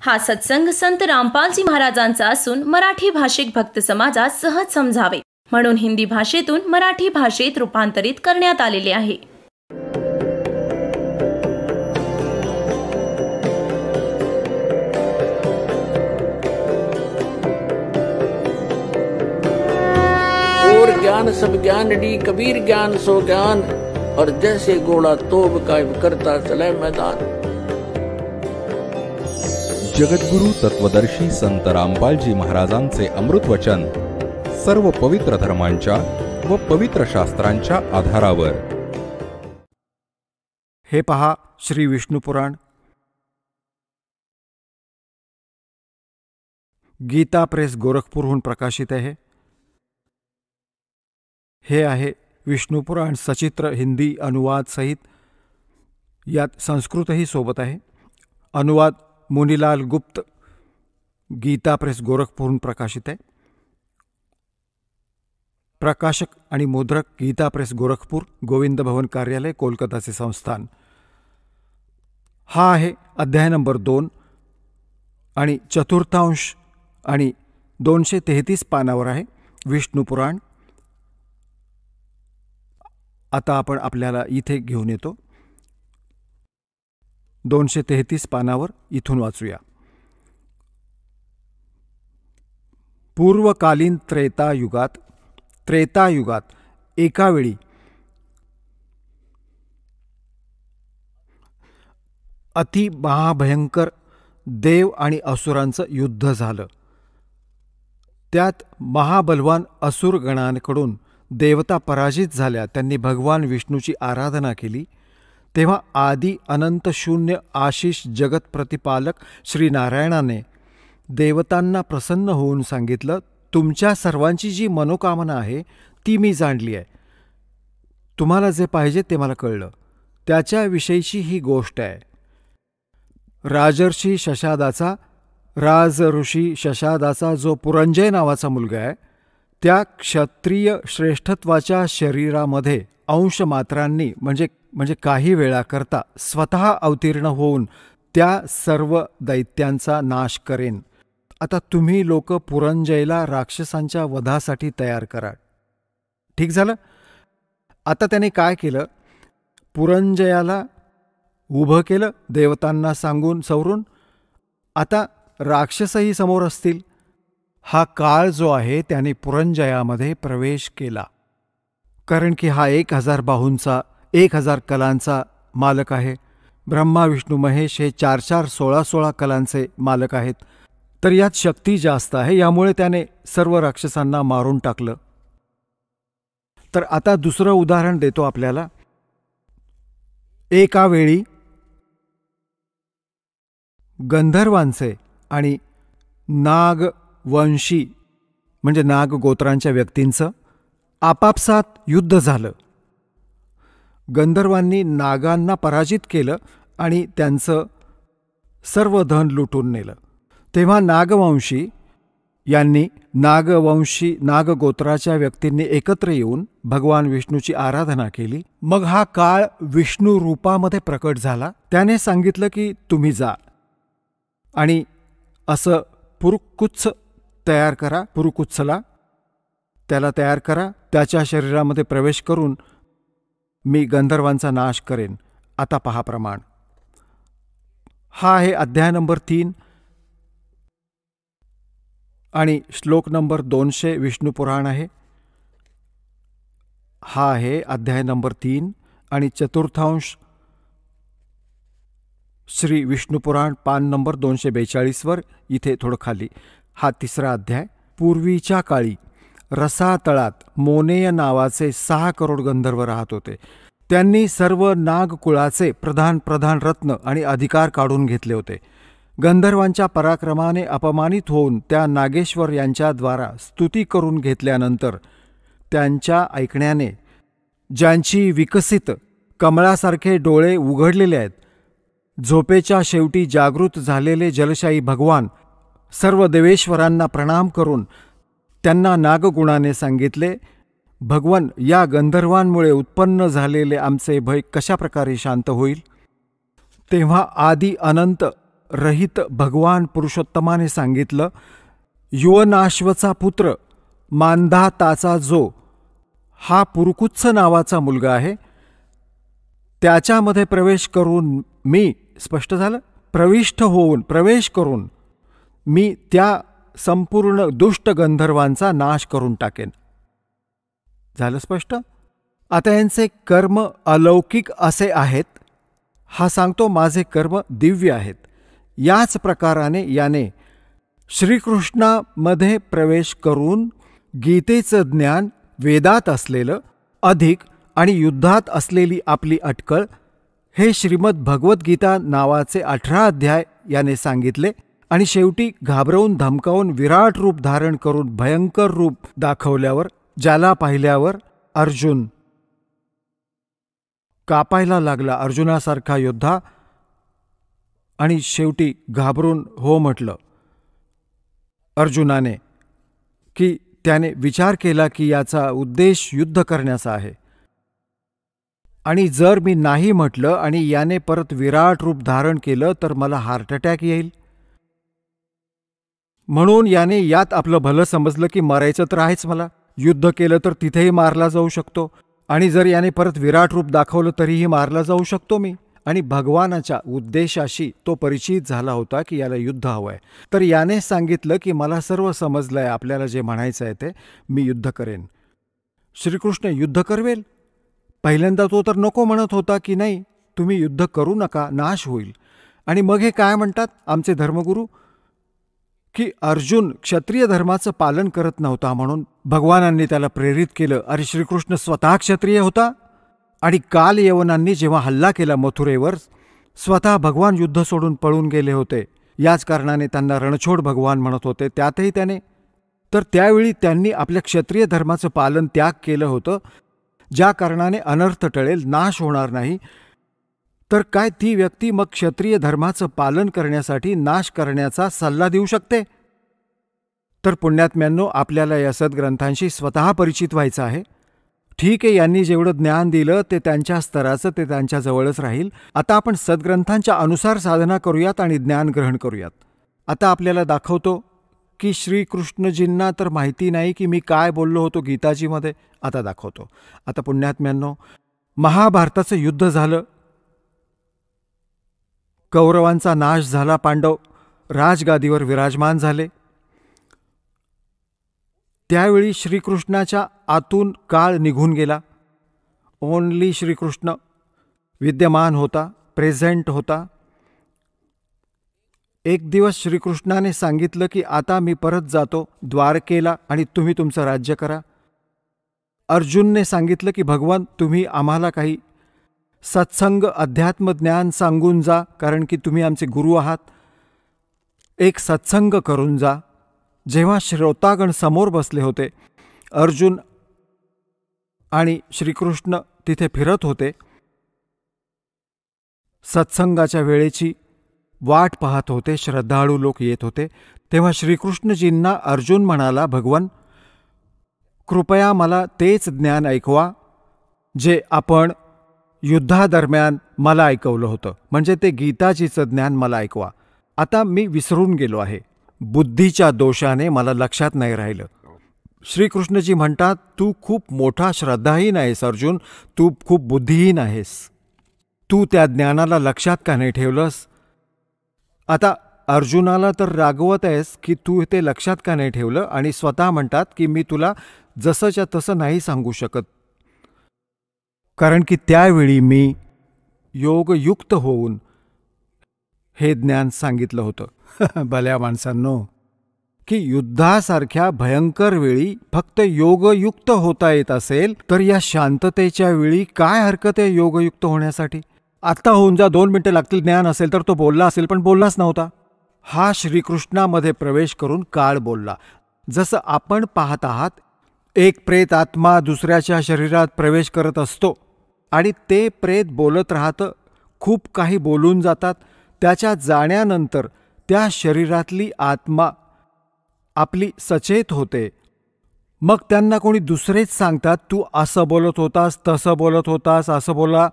हा सत्संग संत रामपालजी महाराजांचा असून मराठी भाषिक भक्त समाजास सहज समजावे म्हणून हिंदी भाषेतून मराठी भाषेत रूपांतरित करण्यात आलेले आहे. और ज्ञान सब ज्ञान डी कबीर ज्ञान सो ज्ञान और जैसे घोड़ा तोब कायम करता चले मैदान. जगद्गुरु तत्वदर्शी संत रामपालजी महाराजांचे अमृत वचन सर्व पवित्र धर्मांच्या व पवित्र शास्त्रांच्या आधारावर. हे पहा श्री विष्णू पुराण. गीता प्रेस गोरखपूरहून प्रकाशित आहे. हे आहे विष्णू पुराण सचित्र हिंदी अनुवाद सहित. यात संस्कृतही सोबत आहे. अनुवाद मुनीलाल गुप्त. गीता प्रेस गोरखपूरहून प्रकाशित आहे. प्रकाशक आणि मुद्रक गीता प्रेस गोरखपूर, गोविंद भवन कार्यालय, कोलकाताचे संस्थान. हा आहे अध्याय नंबर 2 आणि चतुर्थांश आणि 233 पानावर आहे विष्णू पुराण. आता आपण आपल्याला इथे घेऊन येतो. 233 पानावर इथून वाचूया. पूर्वकालीन त्रेतायुगात एकावेळी अति महाभयंकर देव आणि असुरांचं युद्ध झालं. त्यात महाबलवान असुरगणांकडून देवता पराजित झाल्या. त्यांनी भगवान विष्णूची आराधना केली. तेव्हा आदि अनंत शून्य आशिष जगत प्रतिपालक श्रीनारायणाने देवतांना प्रसन्न होऊन सांगितलं, तुमच्या सर्वांची जी मनोकामना आहे ती मी जाणली आहे. तुम्हाला जे पाहिजे ते मला कळलं. त्याच्याविषयीची ही गोष्ट आहे. राजर्षी शशादाचा जो पुरंजय नावाचा मुलगा आहे, त्या क्षत्रिय श्रेष्ठत्वाच्या शरीरामध्ये अंशमात्रांनी म्हणजे काही वेळाकरता स्वतः अवतीर्ण होऊन त्या सर्व दैत्यांचा नाश करेन. आता तुम्ही लोक पुरंजयला राक्षसांच्या वधासाठी तयार करा. ठीक झालं. आता त्याने काय केलं, पुरंजयाला उभं केलं देवतांना सांगून सवरून. आता राक्षसही समोर असतील. हा काळ जो आहे त्याने पुरंजयामध्ये प्रवेश केला. कारण की हा 1000 बाहूंचा 1000 कलांचा मालक आहे. ब्रह्मा विष्णू महेश हे 4 16 कलांचे मालक आहेत. तर यात शक्ती जास्त आहे. यामुळे त्याने सर्व राक्षसांना मारून टाकलं. तर आता दुसरं उदाहरण देतो आपल्याला. एका वेळी गंधर्वांचे आणि नागवंशी म्हणजे नागगोत्रांच्या व्यक्तींचं आपापसात युद्ध झालं. गंधर्वांनी नागांना पराजित केलं आणि त्यांचं सर्व धन लुटून नेलं. तेव्हा नागवंशी यांनी नागगोत्राच्या व्यक्तींनी एकत्र येऊन भगवान विष्णूची आराधना केली. मग हा काळ विष्णू रूपामध्ये प्रकट झाला. त्याने सांगितलं की तुम्ही जा आणि असं पुरुकुत्स तयार करा. पुरुकुत्सला त्याला तयार करा. त्याच्या शरीरामध्ये प्रवेश करून मी गंधर्वांचा नाश करेन. आता पहा प्रमाण. हा आहे अध्याय नंबर 3 आणि श्लोक नंबर 200 विष्णू पुराण आहे. हा आहे अध्याय नंबर 3 आणि चतुर्थांश श्री विष्णू पुराण पान नंबर 242 वर. इथे थोडं खाली हा तिसरा अध्याय. पूर्वीच्या काळी रसातळात मोनेय नावाचे 6 करोड गंधर्व राहत होते. त्यांनी सर्व नागकुळाचे प्रधान रत्न आणि अधिकार काढून घेतले होते. गंधर्वांच्या पराक्रमाने अपमानित होऊन त्या नागेश्वर यांच्याद्वारा स्तुती करून घेतल्यानंतर त्यांच्या ऐकण्याने ज्यांची विकसित कमळासारखे डोळे उघडलेले आहेत, झोपेच्या शेवटी जागृत झालेले जलशाही भगवान सर्व देवेश्वरांना प्रणाम करून त्यांना नागगुणाने सांगितले, भगवान, या गंधर्वांमुळे उत्पन्न झालेले आमचे भय कशा प्रकारे शांत होईल. तेव्हा आदि अनंत रहित भगवान पुरुषोत्तमाने सांगितलं, युवनाश्वचा पुत्र मांधाताचा जो हा पुरुकुत्स नावाचा मुलगा आहे, त्याच्यामध्ये प्रवेश करून मी, स्पष्ट झालं, प्रवेश करून मी त्या संपूर्ण दुष्ट गंधर्वांचा नाश करून टाकेन. झालं स्पष्ट? आता यांचे कर्म अलौकिक असे आहेत. हा सांगतो माझे कर्म दिव्य आहेत. याच प्रकाराने याने श्रीकृष्णामध्ये प्रवेश करून गीतेचं ज्ञान, वेदात असलेलं अधिक आणि युद्धात असलेली आपली अटकळ हे श्रीमद भगवद्गीता नावाचे 18 अध्याय याने सांगितले. आणि शेवटी घाबरवून धमकावून विराट रूप धारण करून भयंकर रूप दाखवल्यावर, ज्याला पाहिल्यावर अर्जुन कापायला लागला, अर्जुनासारखा योद्धा, आणि शेवटी घाबरून हो म्हटलं अर्जुनाने, की त्याने विचार केला की याचा उद्देश युद्ध करण्याचा आहे, आणि जर मी नाही म्हटलं आणि याने परत विराट रूप धारण केलं तर मला हार्ट अटॅक येईल. म्हणून याने यात आपलं भलं समजलं की मरायचं तर आहेच मला, युद्ध केलं तर तिथेही मारला जाऊ शकतो, आणि जर याने परत विराट रूप दाखवलं तरीही मारला जाऊ शकतो मी. आणि भगवानाच्या उद्देशाशी तो परिचित झाला होता की याला युद्ध हवं आहे. तर याने सांगितलं की मला सर्व समजलं आहे, आपल्याला जे म्हणायचं आहे ते, मी युद्ध करेन. श्रीकृष्ण युद्ध करवेल. पहिल्यांदा तो तर नको म्हणत होता की नाही तुम्ही युद्ध करू नका, नाश होईल. आणि मग हे काय म्हणतात आमचे धर्मगुरू, की अर्जुन क्षत्रिय धर्माचं पालन करत नव्हता म्हणून भगवानांनी त्याला प्रेरित केलं. अरे श्रीकृष्ण स्वतः क्षत्रिय होता, आणि काल यवनांनी जेव्हा हल्ला केला मथुरेवर, स्वतः भगवान युद्ध सोडून पळून गेले होते. याच कारणाने त्यांना रणछोड भगवान म्हणत होते. त्यातही त्याने तर त्यावेळी त्यांनी आपल्या क्षत्रिय धर्माचं पालन, त्याग केलं होतं, ज्या कारणाने अनर्थ टळेल, नाश होणार नाही. तर काय ती व्यक्ती मग क्षत्रिय धर्माचं पालन करण्यासाठी नाश करण्याचा सल्ला देऊ शकते? तर पुण्यात्म्यांनो, आपल्याला या सद्ग्रंथांशी स्वतः परिचित व्हायचं आहे. ठीक आहे, यांनी जेवढं ज्ञान दिलं ते त्यांच्या स्तराचं, ते त्यांच्याजवळच राहील. आता आपण सद्ग्रंथांच्या अनुसार साधना करूयात आणि ज्ञान ग्रहण करूयात. आता आपल्याला दाखवतो की श्रीकृष्णजींना तर माहिती नाही की मी काय बोललो होतो गीताजीमध्ये. आता दाखवतो. आता पुण्यात्म्यांनो, महाभारताचं युद्ध झालं, कौरवांचा नाश झाला, पांडव राजगादीवर विराजमान झाले. त्यावेळी श्रीकृष्णाच्या आतून काळ निघून गेला. ओन्ली श्रीकृष्ण विद्यमान होता, प्रेझेंट होता. एक दिवस श्रीकृष्णाने सांगितलं की आता मी परत जातो द्वारकेला आणि तुम्ही तुमचं राज्य करा. अर्जुनने सांगितलं की भगवान तुम्ही आम्हाला काही सत्संग, अध्यात्म ज्ञान सांगून जा, कारण की तुम्ही आमचे गुरु आहात. एक सत्संग करून जा. जेव्हा श्रोतागण समोर बसले होते, अर्जुन आणि श्रीकृष्ण तिथे फिरत होते, सत्संगाच्या वेळेची वाट पाहत होते, श्रद्धाळू लोक येत होते. तेव्हा श्रीकृष्णजींना अर्जुन म्हणाला, भगवान कृपया मला तेच ज्ञान ऐकवा जे आपण युद्धादरम्यान मला ऐकवलं होतं, म्हणजे ते गीताजीचं ज्ञान मला ऐकवा. आता मी विसरून गेलो आहे, बुद्धीच्या दोषाने मला लक्षात नाही राहिलं. श्रीकृष्णजी म्हणतात, तू खूप मोठा श्रद्धाहीन आहेस अर्जुन, तू खूप बुद्धिहीन आहेस, तू त्या ज्ञानाला लक्षात का नाही ठेवलंस? आता अर्जुनाला तर रागवत आहेस की तू ते लक्षात का नाही ठेवलं, आणि स्वतः म्हणतात की मी तुला जसंच्या तसं नाही सांगू शकत, कारण की त्यावेळी मी योगयुक्त होऊन हे ज्ञान सांगितलं होतं. भल्या माणसांनो, की युद्धासारख्या भयंकर वेळी फक्त योगयुक्त होता येत असेल तर या शांततेच्या वेळी काय हरकत आहे योगयुक्त होण्यासाठी? आत्ता होऊन जा, 2 मिनिटं लागतील. ज्ञान असेल तर तो बोलला असेल, पण बोललाच नव्हता. हा श्रीकृष्णामध्ये प्रवेश करून काळ बोलला. जसं आपण पाहत आहात, एक प्रेत आत्मा दुसऱ्याच्या शरीरात प्रवेश करत असतो आणि ते प्रेत बोलत राहतं, खूप काही बोलून जातात. त्याच्या जाण्यानंतर त्या शरीरातली आत्मा आपली सचेत होते. मग त्यांना कोणी दुसरेच सांगतात, तू असं बोलत होतास, तसं बोलत होतास, असं बोला.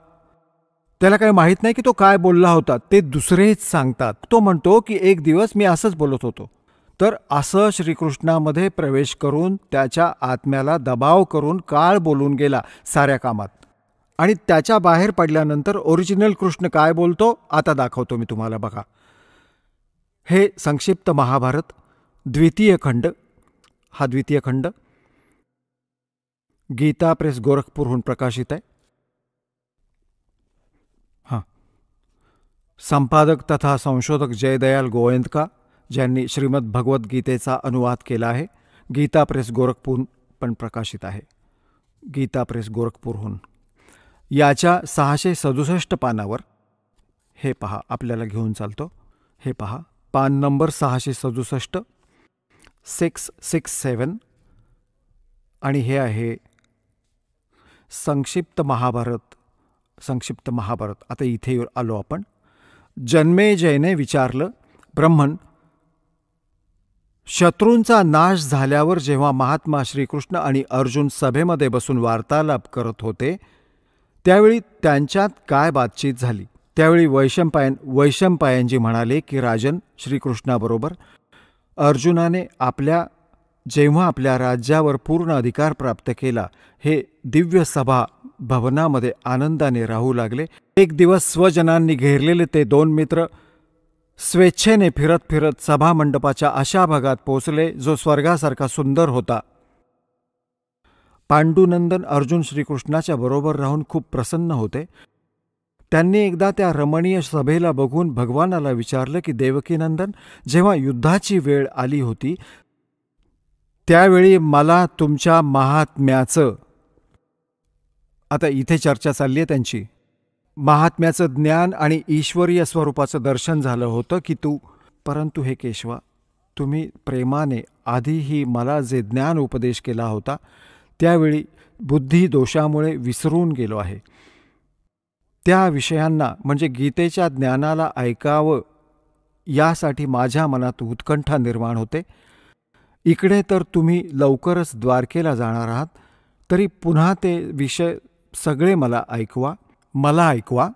त्याला काही माहीत नाही की तो काय बोलला होता, ते दुसरेच सांगतात. तो म्हणतो की एक दिवस मी असंच बोलत होतो. तर असं श्रीकृष्णामध्ये प्रवेश करून त्याच्या आत्म्याला दबाव करून काळ बोलून गेला साऱ्या कामात. आणि त्याच्या बाहेर पडल्यानंतर ओरिजिनल कृष्ण काय बोलतो आता दाखवतो मी तुम्हाला. बघा, हे संक्षिप्त महाभारत द्वितीय खंड. हा द्वितीय खंड गीता प्रेस गोरखपूरहून प्रकाशित आहे. संपादक तथा संशोधक जयदयाल गोयंदका, ज्यांनी श्रीमद भगवद्गीतेचा अनुवाद केला आहे. गीता प्रेस गोरखपूर पण प्रकाशित आहे. गीता प्रेस गोरखपूरहून. याच्या 667 पानावर हे पहा, आपल्याला घेऊन चालतो. हे पहा, पान नंबर 667, 667. आणि हे आहे संक्षिप्त महाभारत. संक्षिप्त महाभारत. आता इथे आलो आपण. जन्मेजयने विचारलं, ब्रह्मन, शत्रूंचा नाश झाल्यावर जेव्हा महात्मा श्रीकृष्ण आणि अर्जुन सभेमध्ये बसून वार्तालाप करत होते त्यावेळी त्यांच्यात काय बातचीत झाली? त्यावेळी वैशंपायनजी म्हणाले की राजन, श्रीकृष्णाबरोबर अर्जुनाने जेव्हा आपल्या राज्यावर पूर्ण अधिकार प्राप्त केला, हे दिव्य सभा भवनामध्ये आनंदाने राहू लागले. एक दिवस स्वजनांनी घेरलेले ते 2 मित्र स्वेच्छेने फिरत फिरत सभामंडपाच्या अशा भागात पोचले जो स्वर्गासारखा सुंदर होता. पांडुनंदन अर्जुन श्रीकृष्णाच्या बरोबर राहून खूप प्रसन्न होते. त्यांनी एकदा त्या रमणीय सभेला बघून भगवानाला विचारलं की देवकीनंदन, जेव्हा युद्धाची वेळ आली होती त्यावेळी मला तुमच्या महात्म्याचं, आता इथे चर्चा चालली आहे त्यांची, महात्म्याचं ज्ञान आणि ईश्वरीय स्वरूपाचं दर्शन झालं होतं की परंतु हे केशवा, तुम्ही प्रेमाने आधीही मला जे ज्ञान उपदेश केला होता त्यावेळी बुद्धी दोषामुळे विसरून गेलो आहे. त्या विषयांना म्हणजे गीतेच्या ज्ञानाला ऐकावं यासाठी माझ्या मनात उत्कंठा निर्माण होते. इकडे तर तुम्ही लवकरच द्वारकेला जाणार आहात, तरी पुन्हा ते विषय सगळे मला ऐकवा.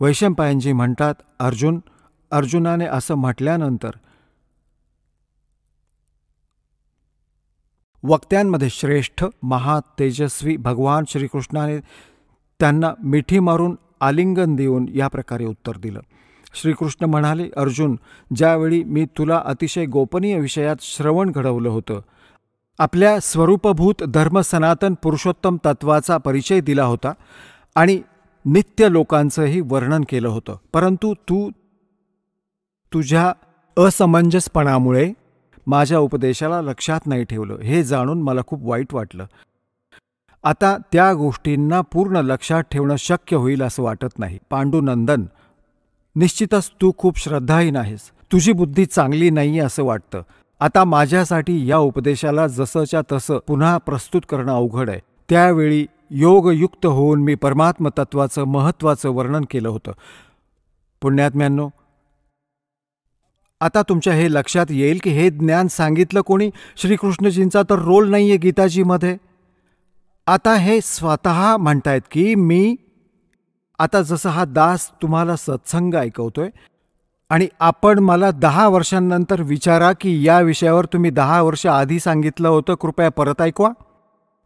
वैशंपायनजी म्हणतात, अर्जुनाने असं म्हटल्यानंतर वक्त्यांमध्ये श्रेष्ठ महातेजस्वी भगवान श्रीकृष्णाने त्यांना मिठी मारून आलिंगन देऊन या प्रकारे उत्तर दिलं. श्रीकृष्ण म्हणाले, अर्जुन, ज्यावेळी मी तुला अतिशय गोपनीय विषयात श्रवण घडवलं होतं, आपल्या स्वरूपभूत धर्म सनातन पुरुषोत्तम तत्वाचा परिचय दिला होता आणि नित्य लोकांचंही वर्णन केलं होतं, परंतु तू तुझ्या असमंजसपणामुळे माझ्या उपदेशाला लक्षात नाही ठेवलं. हे जाणून मला खूप वाईट वाटलं. आता त्या गोष्टींना पूर्ण लक्षात ठेवणं शक्य होईल असं वाटत नाही. पांडुनंदन, निश्चितच तू खूप श्रद्धाहीन आहेस. तुझी बुद्धी चांगली नाही असं वाटतं. आता माझ्यासाठी या उपदेशाला जसंच्या तसं पुन्हा प्रस्तुत करणं अवघड आहे. त्यावेळी योगयुक्त होऊन मी परमात्म तत्वाचं महत्त्वाचं वर्णन केलं होतं. पुण्यात्म्यांनो, आता तुमच्या हे लक्षात येईल की हे ज्ञान सांगितलं कोणी? श्रीकृष्णजींचा तर रोल नाहीये गीताजीमध्ये. आता हे स्वतः म्हणतायत की मी आता जसं हा दास तुम्हाला सत्संग ऐकवतोय आणि आपण मला 10 वर्षांनंतर विचारा की या विषयावर तुम्ही 10 वर्ष आधी सांगितलं होतं, कृपया परत ऐकवा.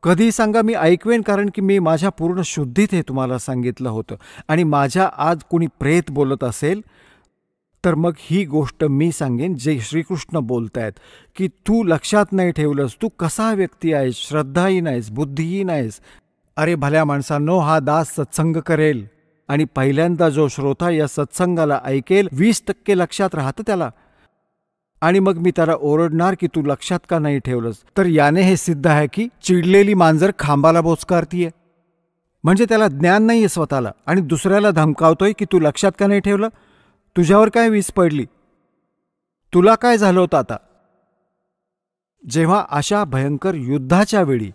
कधी सांगा, मी ऐकवेन, कारण की मी माझ्या पूर्ण शुद्धीत हे तुम्हाला सांगितलं होतं. आणि माझ्या आज कुणी प्रेत बोलत असेल तर मग ही गोष्ट मी सांगेन जे श्रीकृष्ण बोलतायत की तू लक्षात नाही ठेवलंस, तू कसा व्यक्ती आहेस, श्रद्धाहीन आहेस, बुद्धिहीन आहेस. अरे भल्या माणसांनो, हा दास सत्संग करेल आणि पहिल्यांदा जो श्रोता या सत्संगाला ऐकेल 20% लक्षात राहतं त्याला. आणि मग मी त्याला ओरडणार की तू लक्षात का नाही ठेवलंस, तर याने हे सिद्ध आहे की चिडलेली मांजर खांबाला बोचकारतीये. म्हणजे त्याला ज्ञान नाहीये स्वतःला आणि दुसऱ्याला धमकावतोय की तू लक्षात का नाही ठेवलं, तुझ्यावर काय वीज पडली, तुला काय झालं होतं. आता जेव्हा अशा भयंकर युद्धाच्या वेळी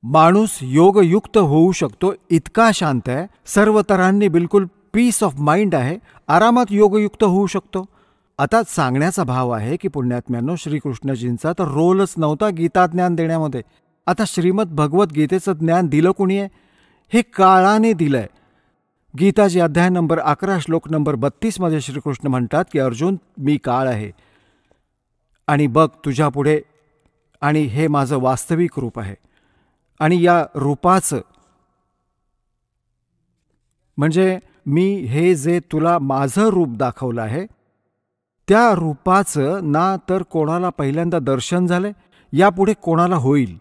माणूस योगयुक्त होऊ शकतो, इतका शांत आहे, सर्व तऱ्हांनी बिलकुल पीस ऑफ माइंड आहे, आरामात योगयुक्त होऊ शकतो. आता सांगण्याचा भाव आहे की पुण्यात्म्यांनो, श्रीकृष्णजींचा तर रोलच नव्हता गीता ज्ञान देण्यामध्ये. आता श्रीमद भगवद्गीतेचं ज्ञान दिलं कोणी आहे? हे काळाने दिलंय. गीताजी अध्याय नंबर 11 श्लोक नंबर 32 मध्ये श्रीकृष्ण म्हणतात की अर्जुन, मी काळ आहे आणि बघ तुझ्या पुढे, आणि हे माझं वास्तविक रूप आहे. आणि या रूपाचं म्हणजे मी हे जे तुला माझं रूप दाखवलं आहे त्या रूपाचं ना तर कोणाला पहिल्यांदा दर्शन झालं, यापुढे कोणाला होईल.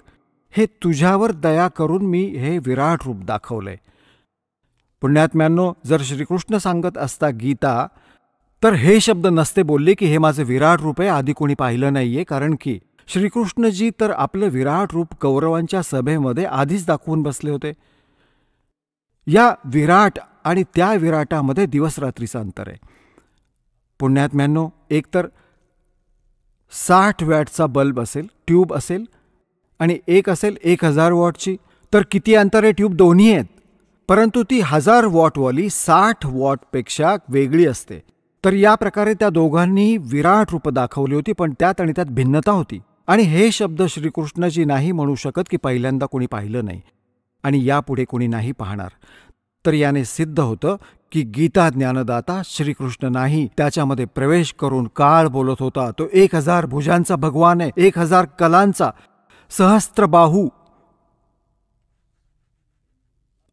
हे तुझ्यावर दया करून मी हे विराट रूप दाखवलंय. पुण्यात्म्यांनो, जर श्रीकृष्ण सांगत असता गीता तर हे शब्द नसते बोलले की हे माझं विराट रूप आहे, आधी कोणी पाहिलं नाहीये. कारण की श्रीकृष्णजी तर आपलं विराट रूप कौरवांच्या सभेमध्ये आधीच दाखवून बसले होते. या विराट आणि त्या विराटामध्ये दिवस रात्रीचं अंतर आहे. पुण्यात्म्यांनो, एकतर 60 वॅटचा बल्ब असेल, ट्यूब असेल, आणि एक असेल 1000 वॉटची, तर किती अंतर आहे? ट्यूब दोन्ही आहेत, परंतु ती 1000 वॉटवाली 60 वॉटपेक्षा वेगळी असते. तर या प्रकारे त्या दोघांनी विराट रूप दाखवली होती, पण त्यात आणि त्यात भिन्नता होती. आणि हे शब्द श्रीकृष्णजी नाही म्हणू शकत की पहिल्यांदा कोणी पाहिलं नाही आणि यापुढे कोणी नाही पाहणार. तर याने सिद्ध होतं की गीता ज्ञानदाता श्रीकृष्ण नाही, त्याच्यामध्ये प्रवेश करून काळ बोलत होता. तो 1000 भुजांचा भगवान आहे, 1000 कलांचा, सहस्त्रबाहू.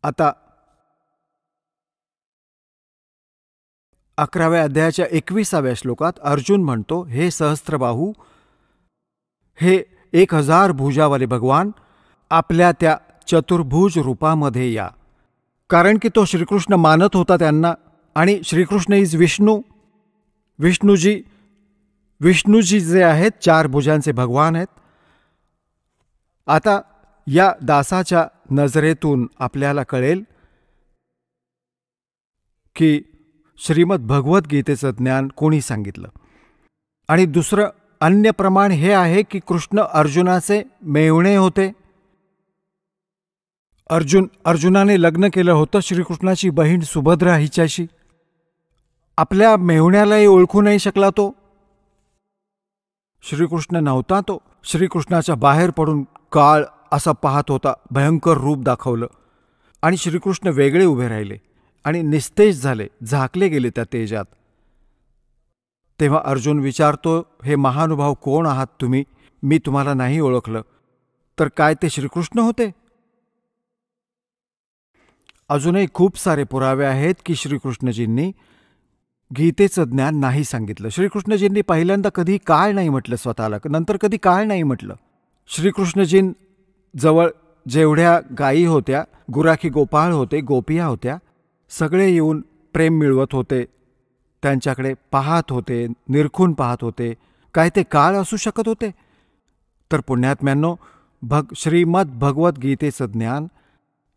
आता 11व्या अध्यायाच्या 21व्या श्लोकात अर्जुन म्हणतो, हे सहस्त्रबाहू, हे 1000 भुजावाले भगवान, आपल्या त्या चतुर्भुज रूपामध्ये या. कारण की तो श्रीकृष्ण मानत होता त्यांना, आणि श्रीकृष्ण इज विष्णू. विष्णूजी जे आहेत 4 भुजांचे भगवान आहेत. आता या दासाच्या नजरेतून आपल्याला कळेल की श्रीमद भगवद्गीतेचं ज्ञान कोणी सांगितलं. आणि दुसरं अन्य प्रमाण हे आहे की कृष्ण अर्जुनाचे मेहुणे होते. अर्जुनाने लग्न केलं होतं श्रीकृष्णाची बहीण सुभद्रा हिच्याशी. आपल्या मेहुण्यालाही ओळखू नाही शकला तो. श्रीकृष्ण नव्हता तो. श्रीकृष्णाच्या बाहेर पडून काळ असा पाहत होता, भयंकर रूप दाखवलं, आणि श्रीकृष्ण वेगळे उभे राहिले आणि निस्तेज झाले, झाकले गेले त्या तेजात. तेव्हा अर्जुन विचारतो, हे महानुभाव कोण आहात तुम्ही? मी तुम्हाला नाही ओळखलं. तर काय ते श्रीकृष्ण होते? अजूनही खूप सारे पुरावे आहेत की श्रीकृष्णजींनी गीतेचं ज्ञान नाही सांगितलं. श्रीकृष्णजींनी पहिल्यांदा कधी काळ नाही म्हटलं स्वतःला, नंतर कधी काळ नाही म्हटलं. श्रीकृष्णजींजवळ जेवढ्या गायी होत्या, गुराखी गोपाळ होते, गोपिया होत्या, सगळे येऊन प्रेम मिळवत होते, त्यांच्याकडे पाहत होते, निरखून पाहत होते. काय ते काळ असू शकत होते? तर पुण्यात्म्यांनो, श्रीमद भगवद्गीतेचं ज्ञान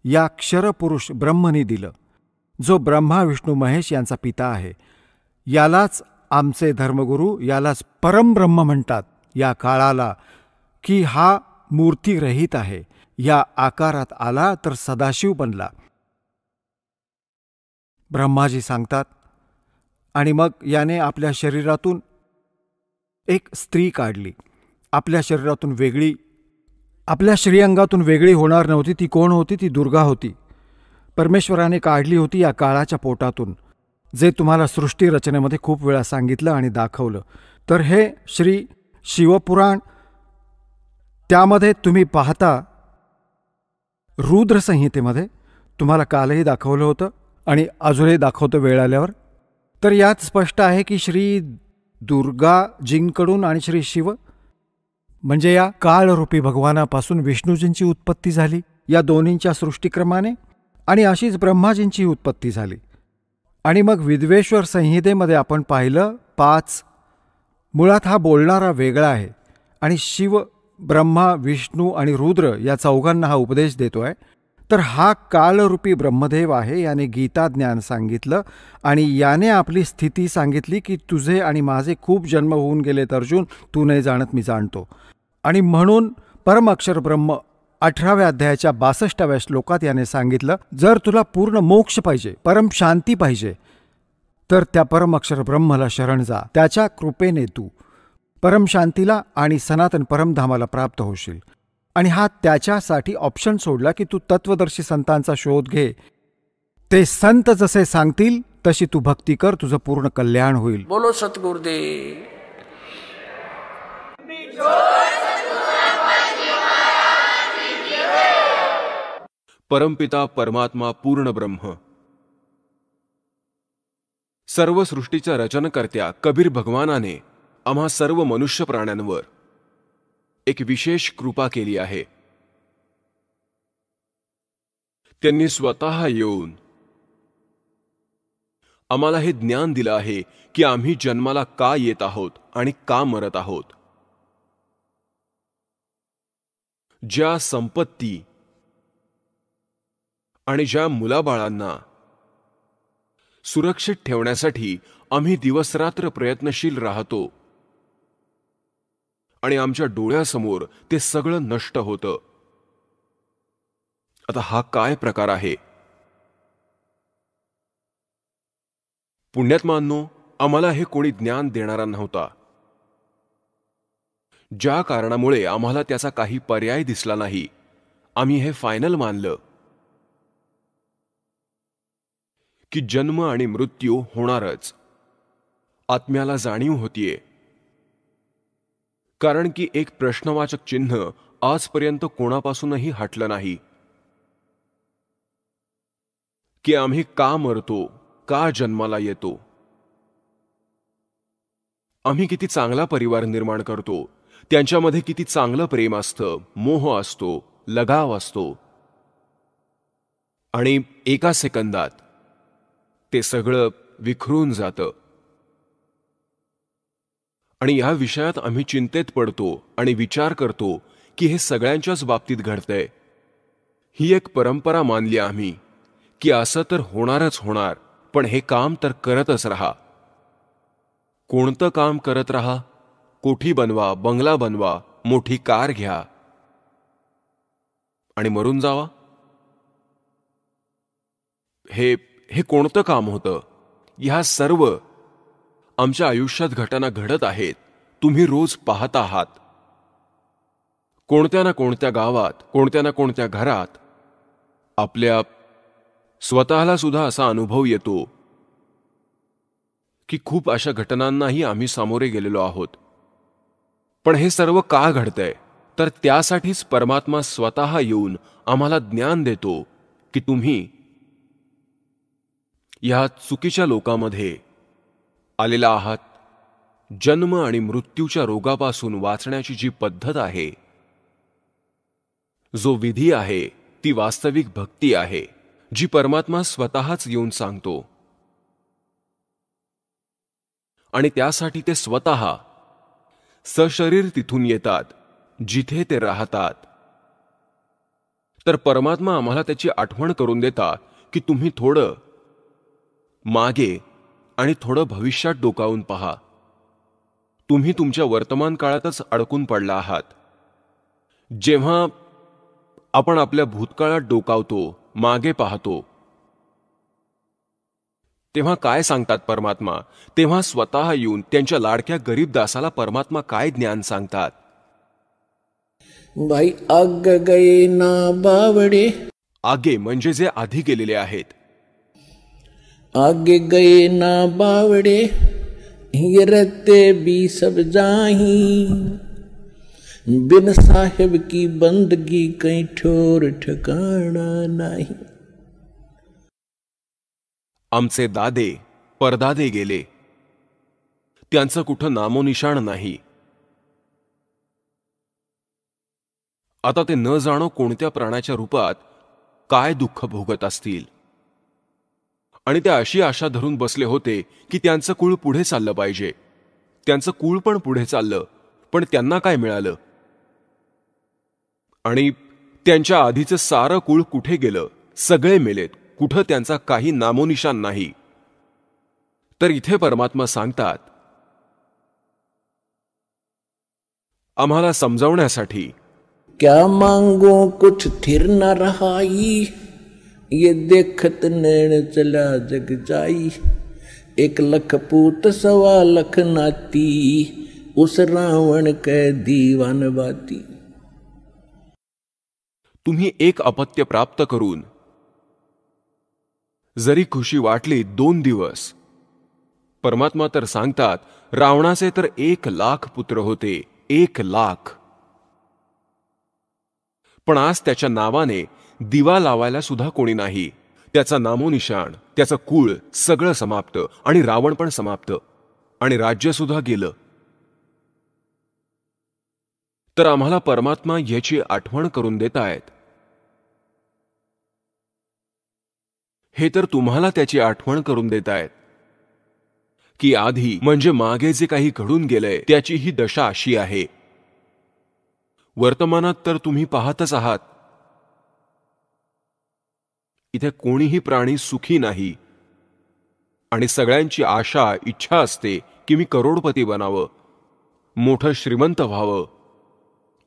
या क्षरपुरुष ब्रह्मनी दिलं, जो ब्रह्मा विष्णू महेश यांचा पिता आहे. यालाच आमचे धर्मगुरू, यालाच परमब्रह्म म्हणतात. या काळाला की हा मूर्तीरहित आहे, या आकारात आला तर सदाशिव बनला, ब्रह्माजी सांगतात. आणि मग याने आपल्या शरीरातून एक स्त्री काढली, आपल्या शरीरातून वेगळी, आपल्या श्रीअंगातून वेगळी होणार नव्हती. ती कोण होती? ती दुर्गा होती. परमेश्वराने काढली होती या काळाच्या पोटातून, जे तुम्हाला सृष्टी रचनेमध्ये खूप वेळा सांगितलं आणि दाखवलं. तर हे श्री शिवपुराण, त्यामध्ये तुम्ही पाहता रुद्र संहितेमध्ये तुम्हाला कालही दाखवलं होतं आणि अजूनही दाखवतं वेळ आल्यावर. तर यात स्पष्ट आहे की श्री दुर्गाजींकडून आणि श्री शिव म्हणजे या काळरूपी भगवानापासून विष्णूजींची उत्पत्ती झाली, या दोन्हींच्या सृष्टिक्रमाने, आणि अशीच ब्रह्माजींची उत्पत्ती झाली. आणि मग विद्वेश्वर संहितेमध्ये आपण पाहिलं 5. मुळात हा बोलणारा वेगळा आहे आणि शिव, ब्रह्मा, विष्णू आणि रुद्र या चौघांना हा उपदेश देतोय. तर हा कालरूपी ब्रह्मदेव आहे. याने गीता ज्ञान सांगितलं आणि याने आपली स्थिती सांगितली की तुझे आणि माझे खूप जन्म होऊन गेलेत अर्जुन, तू नाही जाणत, मी जाणतो. आणि म्हणून परम अक्षर ब्रह्म 18व्या अध्यायाच्या 62व्या श्लोकात याने सांगितलं, जर तुला पूर्ण मोक्ष पाहिजे, परम शांती पाहिजे, तर त्या परम अक्षर ब्रह्मला शरण जा. त्याच्या कृपेने तू परम शांतीला आणि सनातन परमधामाला प्राप्त होशील. आणि हा त्याच्यासाठी ऑप्शन सोडला की तू तत्वदर्शी संतांचा शोध घे, ते संत जसे सांगतील तशी तू भक्ती कर, तुझं पूर्ण कल्याण होईल. बोलो सतगुरुदेव. परमपिता परमात्मा पूर्ण ब्रह्म, सर्व सृष्टीच्या रचनकर्त्या कबीर भगवानाने आम्हा सर्व मनुष्य प्राण्यांवर एक विशेष कृपा केली आहे. त्यांनी स्वतः येऊन आम्हाला हे ज्ञान दिलं आहे की आम्ही जन्माला का येत आहोत आणि का मरत आहोत. ज्या संपत्ती आणि ज्या मुलाबाळांना सुरक्षित ठेवण्यासाठी आम्ही दिवसरात्र प्रयत्नशील राहतो आणि आमच्या डोळ्यासमोर ते सगळं नष्ट होतं. आता हा काय प्रकार आहे. पुण्यात्मांनो, आम्हाला हे कोणी ज्ञान देणारा नव्हता, ज्या कारणामुळे आम्हाला त्याचा काही पर्याय दिसला नाही. आम्ही हे फायनल मानलं की जन्म आणि मृत्यू होणारच. आत्म्याला जाणीव होतीये, कारण की एक प्रश्नवाचक चिन्ह आजपर्यंत कोणापासूनही हटलं नाही की आम्ही का मरतो, का जन्माला येतो. आम्ही किती चांगला परिवार निर्माण करतो, त्यांच्यामध्ये किती चांगलं प्रेम असतं, मोह असतो, लगाव असतो, आणि एका सेकंदात ते सगळं विखरून जातं. आणि या विषयात आम्ही चिंतेत पडतो आणि विचार करतो की हे सगळ्यांच्याच बाबतीत घडतंय. ही एक परंपरा मानली आम्ही की असं तर होणारच होणार, पण हे काम तर करतच राहा. कोणतं काम करत राहा? कोठी बनवा, बंगला बनवा, मोठी कार घ्या आणि मरून जावा. हे कोणतं काम होतं? ह्या सर्व आमच्या आयुष्यात घटना घडत आहेत, तुम्ही रोज पाहत आहात. कोणत्या ना कोणत्या गावात, कोणत्या ना कोणत्या घरात आपल्या स्वतःला सुद्धा असा अनुभव येतो की खूप अशा घटनांनाही आम्ही सामोरे गेलेलो आहोत. पण हे सर्व का घडतंय? तर त्यासाठीच परमात्मा स्वतः येऊन आम्हाला ज्ञान देतो की तुम्ही या चुकीच्या लोकांमध्ये आलेला आहात. जन्म आणि मृत्यूच्या रोगापासून वाचण्याची जी पद्धत आहे, जो विधी आहे, ती वास्तविक भक्ती आहे, जी परमात्मा स्वतःच येऊन सांगतो. आणि त्यासाठी ते स्वतः सशरीर तिथून येतात, जिथे ते राहतात. तर परमात्मा आम्हाला त्याची आठवण करून देतात की तुम्ही थोडं मागे आणि थोडं भविष्यात डोकावून पहा. तुम्ही तुमच्या वर्तमान काळातच अडकून पडला आहात. जेव्हा आपण आपल्या भूतकाळात डोकावतो, मागे पाहतो, तेव्हा काय सांगतात परमात्मा? तेव्हा स्वतः येऊन त्यांच्या लाडक्या गरीब दासाला परमात्मा काय ज्ञान सांगतात? भाई आग गए ना बावडे. आगे म्हणजे जे आधी गेलेले आहेत. आगे गए ना बावडे, ये रहते भी सब जाही. बिन साहेब की बंदगी कहीं ठोर ठिकाणा नाही. आमचे दादे परदादे गेले, त्यांचं कुठं नामोनिशाण नाही. आता ते न जाणो कोणत्या प्राण्याच्या रूपात काय दुःख भोगत असतील. आणि त्या अशी आशा धरून बसले होते की त्यांचं कुळ पुढे चाललं पाहिजे. त्यांचं कुळ पण पुढे चाललं, पण त्यांना काय मिळालं? आणि त्यांच्या आधीचं सारं कुळ कुठे गेलं? सगळे मेलेत, कुठं त्यांचा काही नामोनिशान नाही. तर इथे परमात्मा सांगतात आम्हाला समजावण्यासाठी, क्या मांगो कुछ थिर न रहाई, ये देखत नैन चला जग जाई. 1 लख पूत 1.25 लख नाती, उस रावण कै दीवान बाती. तुम्ही एक अपत्य प्राप्त करून जरी खुशी वाटली 2 दिवस. परमात्मा तर सांगतात, रावणाचे तर 1,00,000 पुत्र होते, 1,00,000. पण आज त्याच्या नावाने दिवा लावायला सुद्धा कोणी नाही. त्याचा नामोनिशाण, त्याचं कुळ सगळं समाप्त, आणि रावण पण समाप्त, आणि राज्य सुद्धा गेलं. तर आम्हाला परमात्मा याची आठवण करून देतायत. हे तर तुम्हाला त्याची आठवण करून देतायत की आधी म्हणजे मागे जे काही घडून गेलंय त्याची ही दशा अशी आहे. वर्तमानात तर तुम्ही पाहतच आहात, इथे कोणीही प्राणी सुखी नाही, आणि सगळ्यांची आशा इच्छा असते की मी करोडपती बनावं, मोठं श्रीमंत व्हावं,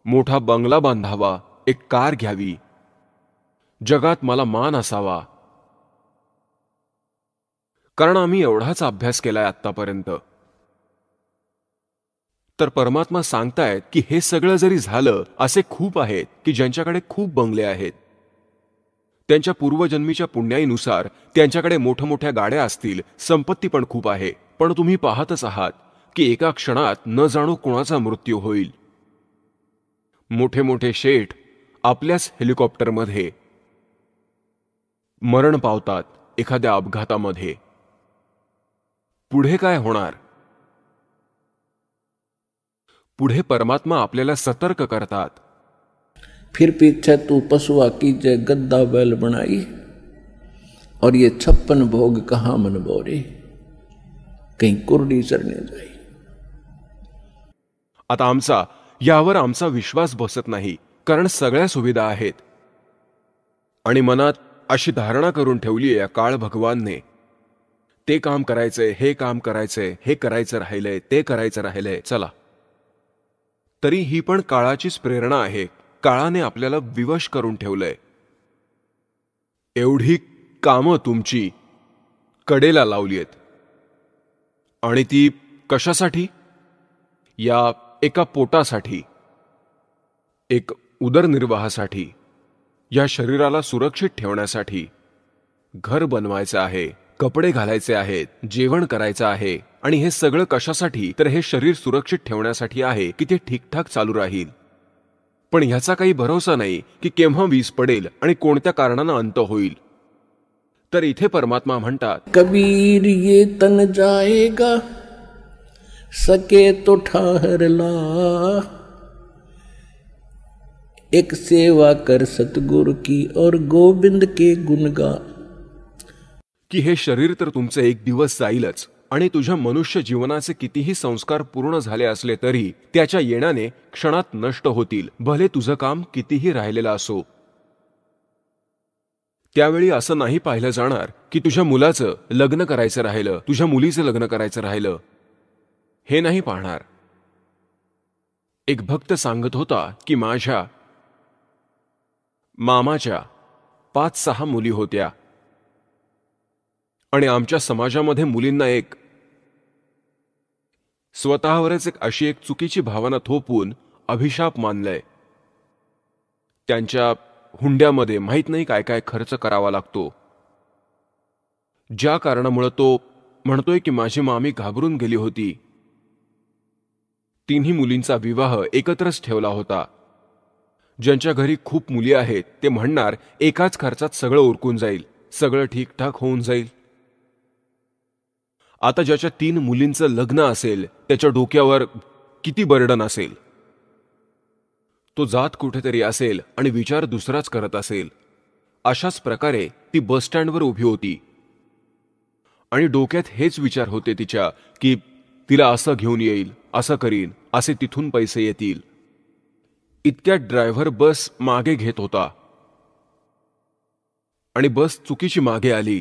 मोठा बंगला बांधावा, एक कार घ्यावी, जगात मला मान असावा. कारण आम्ही एवढाच अभ्यास केलाय आत्तापर्यंत. तर परमात्मा सांगतायत की हे सगळं जरी झालं, असे खूप आहेत की ज्यांच्याकडे खूप बंगले आहेत. त्यांच्या पूर्वजन्मीच्या पुण्याईनुसार त्यांच्याकडे मोठमोठ्या गाड्या असतील, संपत्ती पण खूप आहे. पण तुम्ही पाहतच आहात की एका क्षणात न जाणो कोणाचा मृत्यू होईल. मोठे मोठे शेठ आपल्याच हेलिकॉप्टरमध्ये मरण पावतात एखाद्या अपघातामध्ये. पुढे काय होणार? पुढे परमात्मा आपल्याला सतर्क करतात. फिर पीछे तू पशुआ कीजे गद्दा बैल बनाई, और ये 56 भोग कहाँ मन बोरे, कहीं कुर्डी चरने जाई. आता यावर आमचा विश्वास बसत नाही, कारण सगळ्या सुविधा आहेत, आणि मनात अशी धारणा करून ठेवली आहे या काळ भगवानने, ते काम करायचंय, हे काम करायचंय, हे करायचं राहिलंय, ते करायचं राहिलंय. चला, तरी ही पण काळाचीच प्रेरणा आहे. काळाने आपल्याला विवश करून ठेवलंय. एवढी कामं तुमची कडेला लावलीत, आणि ती कशासाठी? या एका पोटासाठी, एक उदरनिर्वाहासाठी, या शरीराला सुरक्षित ठेवण्यासाठी. घर बनवायचं आहे, कपडे घालायचे आहेत, जेवण करायचं आहे, आणि हे सगळं कशासाठी? तर हे शरीर सुरक्षित ठेवण्यासाठी आहे की ते ठीकठाक चालू राहील. पण ह्याचा काही भरोसा नाही की केव्हा वीज पडेल आणि कोणत्या कारणानं अंत होईल. तर इथे परमात्मा म्हणतात, कबीर ये तन जाएगा, सके तो ठहर ला, एक सेवा कर सतगुरु की और गोविंद के गुण गा. की हे शरीर तर तुमचे एक दिवस जाईलच, आणि तुझ्या मनुष्य जीवनाचे कितीही संस्कार पूर्ण झाले असले तरी त्याच्या येण्याने क्षणात नष्ट होतील, भले तुझं काम कितीही राहिलेलं असो. त्यावेळी असं नाही पाहिलं जाणार की तुझ्या मुलाचं लग्न करायचं राहिलं, तुझ्या मुलीचं लग्न करायचं राहिलं, हे नाही पाहणार. एक भक्त सांगत होता की माझ्या मामाच्या 5-6 मुली होत्या, आणि आमच्या समाजामध्ये मुलींना एक स्वतःवरच अशी एक चुकीची भावना थोपवून अभिशाप मानलंय. त्यांच्या हुंड्यामध्ये माहीत नाही काय काय खर्च करावा लागतो, ज्या कारणामुळे तो म्हणतोय की माझी मामी घाबरून गेली होती. 3ही मुलींचा विवाह एकत्रच ठेवला होता. ज्यांच्या घरी खूप मुली आहेत ते म्हणणार एकाच खर्चात सगळं उरकून जाईल, सगळं ठीकठाक होऊन जाईल. आता ज्याच्या 3 मुलींचं लग्न असेल त्याच्या डोक्यावर किती बर्डन असेल. तो जात कुठेतरी असेल आणि विचार दुसराच करत असेल. अशाच प्रकारे ती बस स्टँडवर उभी होती, आणि डोक्यात हेच विचार होते तिच्या की तिला असं घेऊन येईल, असं करीन, असे तिथून पैसे येतील. इतक्यात ड्रायव्हर बस मागे घेत होता, आणि बस चुकीची मागे आली,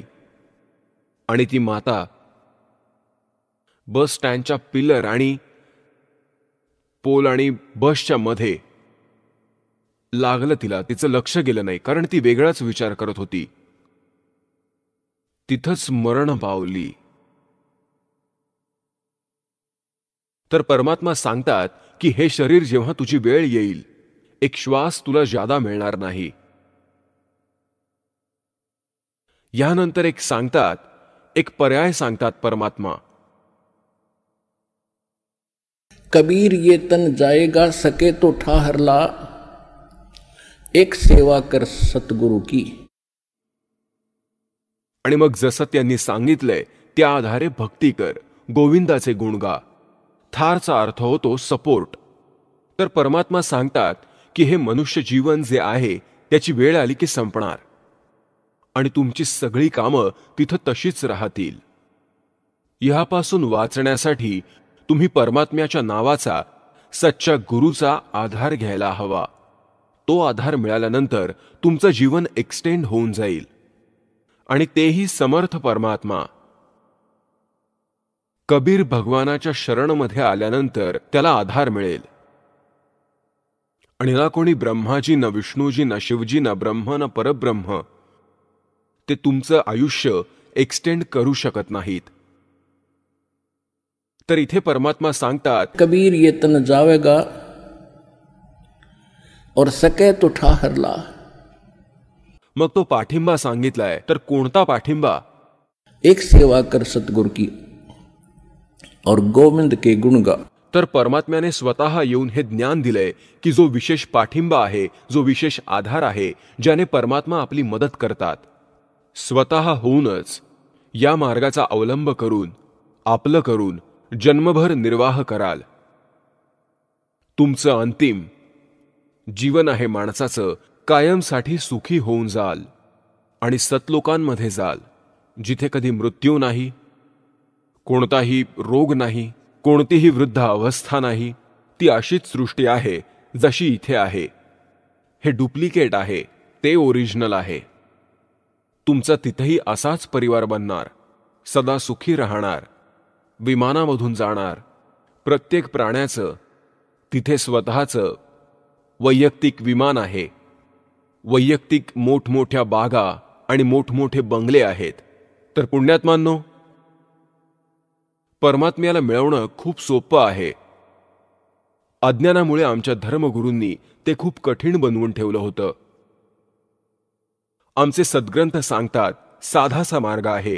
आणि ती माता बस स्टँडच्या पिलर आणि पोल आणि बसच्या मध्ये लागलं. तिचं लक्ष गेलं नाही, कारण ती वेगळाच विचार करत होती. तिथंच मरण पावली. तर परमात्मा सांगतात की हे शरीर जेव्हा तुझी वेळ येईल, एक श्वास तुला ज्यादा मिळणार नाही. यानंतर एक पर्याय सांगतात परमात्मा, कबीर ये तन जाएगा सके तो ठाहरला, एक सेवा कर सतगुरु की. आणि मग जसं त्यांनी सांगितलंय त्या आधारे भक्ती कर, गोविंदाचे गुण गा. थारचा अर्थ होतो सपोर्ट. तर परमात्मा सांगतात की हे मनुष्य जीवन जे आहे त्याची वेळ आली की संपणार आणि तुमची सगळी कामं तिथं तशीच राहतील. ह्यापासून वाचण्यासाठी तुम्ही परमात्म्याच्या नावाचा, सच्च्या गुरुचा आधार घ्यायला हवा. तो आधार मिळाल्यानंतर तुमचं जीवन एक्सटेंड होऊन जाईल आणि तेही समर्थ परमात्मा. कबीर भगवानाच्या शरणमध्ये आल्यानंतर त्याला आधार मिळेल. आणि ना कोणी ब्रह्माजी, न विष्णूजी, न शिवजी, न ब्रह्म, न परब्रह्म ते तुमचं आयुष्य एक्सटेंड करू शकत नाहीत. तर इथे परमात्मा सांगतात, कबीर ये तन जावेगा और सके तो ठाहरला. मग तो पाठिंबा सांगितलाय. तर कोणता पाठिंबा? एक सेवा कर सतगुरु की और गोविंद के गुण गा. तर परमात्म्याने स्वतः येऊन हे ज्ञान दिलंय की जो विशेष पाठिंबा आहे, जो विशेष आधार आहे, ज्याने परमात्मा आपली मदत करतात. स्वतः होऊनच या मार्गाचा अवलंब करून, आपलं करून जन्मभर निर्वाह कराल. तुमचं अंतिम जीवन आहे माणसाचं, कायमसाठी सुखी होऊन जाल आणि सतलोकांमध्ये जाल, जिथे कधी मृत्यू नाही, कोणताही रोग नाही, कोणतीही वृद्ध अवस्था नाही. ती अशीच सृष्टी आहे जशी इथे आहे. हे डुप्लिकेट आहे, ते ओरिजिनल आहे. तुमचा तिथेही असाच परिवार बनणार, सदा सुखी राहणार, विमानामधून जाणार. प्रत्येक प्राण्याचं तिथे स्वतःचं वैयक्तिक विमान आहे, वैयक्तिक मोठमोठ्या बागा आणि मोठमोठे बंगले आहेत. तर पुण्यात्मांनो, परमात्म्याला मिळवणं खूप सोपं आहे. अज्ञानामुळे आमच्या धर्मगुरूंनी ते खूप कठीण बनवून ठेवलं होतं. आमचे सद्ग्रंथ सांगतात साधासा मार्ग आहे,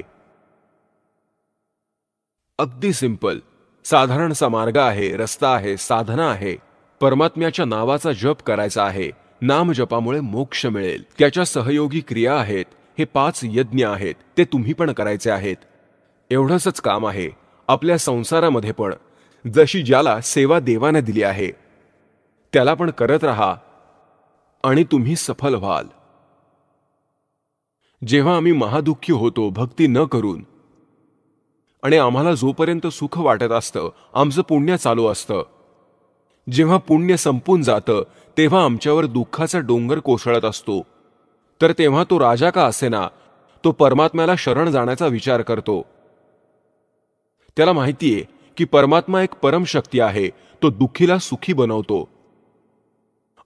अगदी सिंपल, साधारणसा मार्ग आहे, रस्ता आहे, साधना आहे. परमात्म्याच्या नावाचा जप करायचा आहे. नाम जपामुळे मोक्ष मिळेल. त्याच्या सहयोगी क्रिया आहेत. हे 5 यज्ञ आहेत, ते तुम्ही पण करायचे आहेत. एवढंच काम आहे. आपल्या संसारामध्ये पण जशी ज्याला सेवा देवाने दिली आहे त्याला पण करत राहा आणि तुम्ही सफल व्हाल. जेव्हा आम्ही महादुःखी होतो भक्ती न करून, आणि आम्हाला जोपर्यंत सुख वाटत असतं आमचं पुण्य चालू असतं, जेव्हा पुण्य संपून जातं तेव्हा आमच्यावर दुःखाचा डोंगर कोसळत असतो, तर तेव्हा तो राजा का असेना तो परमात्म्याला शरण जाण्याचा विचार करतो. त्याला माहितीये की परमात्मा एक परमशक्ती आहे, तो दुःखीला सुखी बनवतो.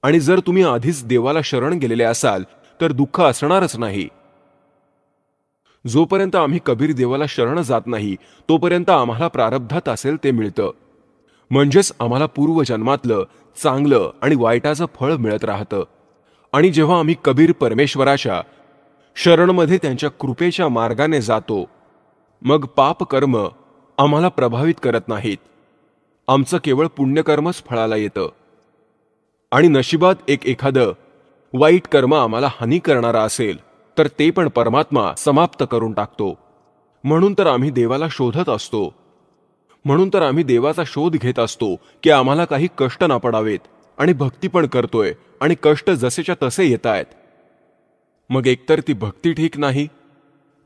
आणि जर तुम्ही आधीच देवाला शरण गेलेले असाल तर दुःख असणारच नाही. जोपर्यंत आम्ही कबीर देवाला शरण जात नाही तोपर्यंत आम्हाला प्रारब्धात असेल ते मिळतं. म्हणजेच आम्हाला पूर्वजन्मातलं चांगलं आणि वाईटाचं फळ मिळत राहतं. आणि जेव्हा आम्ही कबीर परमेश्वराच्या शरणमध्ये त्यांच्या कृपेच्या मार्गाने जातो, मग पाप कर्म आम्हाला प्रभावित करत नाहीत. आमचं केवळ पुण्यकर्मच फळाला येतं. आणि नशिबात एखादं वाईट कर्म आम्हाला हानी करणारा असेल तर ते पण परमात्मा समाप्त करून टाकतो. म्हणून तर आम्ही देवाला शोधत असतो. म्हणून तर आम्ही देवाचा शोध घेत असतो की आम्हाला काही कष्ट ना पडावेत. आणि भक्ती पण करतोय आणि कष्ट जसेच्या तसे येत आहेत. मग एकतर ती भक्ती ठीक नाही,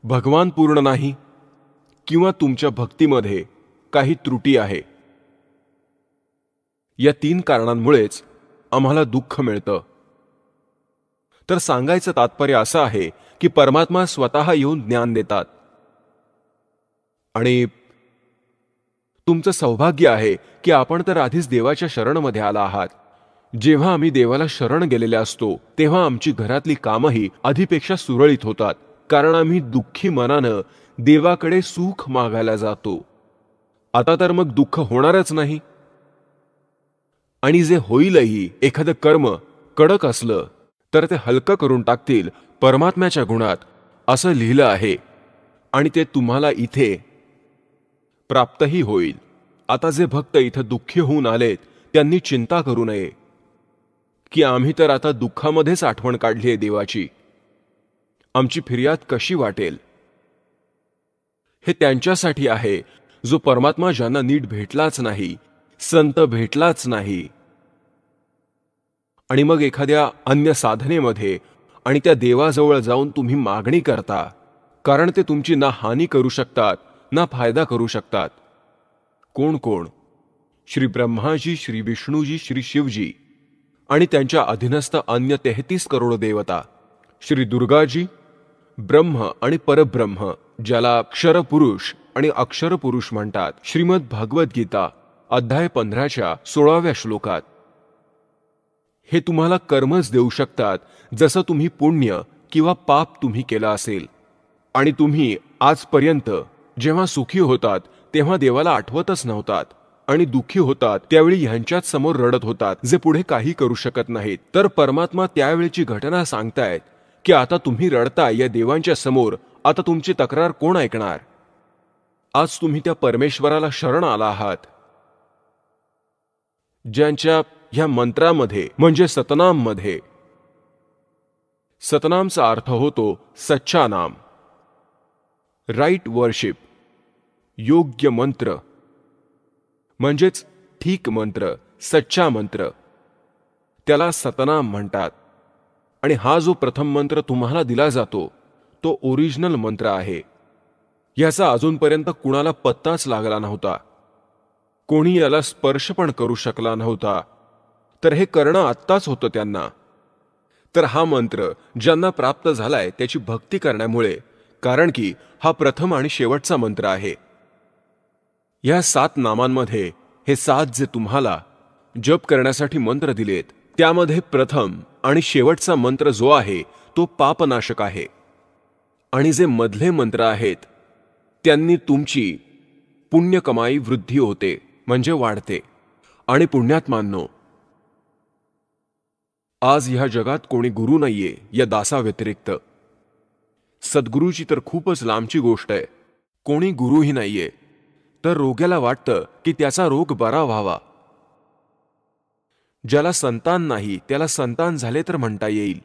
भगवान पूर्ण नाही, किंवा तुमच्या भक्तीमध्ये काही त्रुटी आहे. या 3 कारणांमुळेच आम्हाला दुःख मिळतं. तर सांगायचं तात्पर्य असं आहे की परमात्मा स्वतः येऊन ज्ञान देतात. आणि तुमचं सौभाग्य आहे की आपण तर आधीच देवाच्या शरणमध्ये आला आहात. जेव्हा आम्ही देवाला शरण गेलेले असतो तेव्हा आमची घरातली कामंही आधीपेक्षा सुरळीत होतात, कारण आम्ही दुःखी मनानं देवाकडे सुख मागायला जातो. आता तर मग दुःख होणारच नाही. आणि जे होईलही, एखादं कर्म कडक असलं तर ते हलकं करून टाकतील परमात्म्याच्या गुणात असं लिहिलं आहे आणि ते तुम्हाला इथे प्राप्तही होईल. आता जे भक्त इथं दुःखी होऊन आलेत त्यांनी चिंता करू नये की आम्ही तर आता दुःखामध्येच आठवण काढली आहे देवाची, आमची फिर्याद कशी वाटेल. हे त्यांच्यासाठी आहे जो परमात्मा ज्यांना नीट भेटलाच नाही, संत भेटलाच नाही, आणि मग एखाद्या अन्य साधनेमध्ये आणि त्या देवाजवळ जाऊन तुम्ही मागणी करता, कारण ते तुमची ना हानी करू शकतात ना फायदा करू शकतात. कोण कोण? श्री ब्रह्माजी, श्री विष्णूजी, श्री शिवजी आणि त्यांच्या अधीनस्थ अन्य 33 करोड देवता, श्री दुर्गाजी, ब्रह्म आणि परब्रह्म, ज्याला अक्षरपुरुष आणि अक्षरपुरुष म्हणतात. श्रीमद भगवद्गीता अध्याय 15च्या 16व्या श्लोकात हे तुम्हाला कर्मच देऊ शकतात जसं तुम्ही पुण्य किंवा पाप तुम्ही केलं असेल. आणि तुम्ही आजपर्यंत जेव्हा सुखी होतात तेव्हा देवाला आठवतच नव्हतात आणि दुःखी होतात त्यावेळी ह्यांच्याच समोर रडत होतात, जे पुढे काही करू शकत नाहीत. तर परमात्मा त्यावेळची घटना सांगतायत की आता तुम्ही रडताय या देवांच्या समोर, आता तुमची तक्रार कोण ऐकणार? आज तुम्ही त्या परमेश्वराला शरण आला आहात, ज्यांच्या ह्या मंत्रामध्ये म्हणजे सतनाममध्ये, सतनामचा अर्थ होतो सच्चा नाम, राईट वर्शिप, योग्य मंत्र म्हणजेच ठीक मंत्र, सच्चा मंत्र, त्याला सतनाम म्हणतात. आणि हा जो प्रथम मंत्र तुम्हाला दिला जातो तो ओरिजिनल मंत्र आहे. याचा अजूनपर्यंत कुणाला पत्ताच लागला नव्हता, कोणी याला स्पर्श पण करू शकला नव्हता. तर हे करणं आत्ताच होतं त्यांना. तर हा मंत्र ज्यांना प्राप्त झालाय त्याची भक्ती करण्यामुळे, कारण की हा प्रथम आणि शेवटचा मंत्र आहे. या 7 नामांमध्ये हे 7 जे तुम्हाला जप करण्यासाठी मंत्र दिलेत त्यामध्ये प्रथम आणि शेवटचा मंत्र जो आहे तो पापनाशक आहे. आणि जे मधले मंत्र आहेत त्यांनी तुमची पुण्य कमाई वृद्धी होते म्हणजे वाढते. आणि पुण्यात्मांनो, आज ह्या जगात कोणी गुरु नाहीये या दासाव्यतिरिक्त. सद्गुरूची तर खूपच लांबची गोष्ट आहे. कोणी गुरुही नाहीये तर रोग्याला वाटतं की त्याचा रोग बरा व्हावा. ज्याला संतान नाही त्याला संतान झाले तर म्हणता येईल.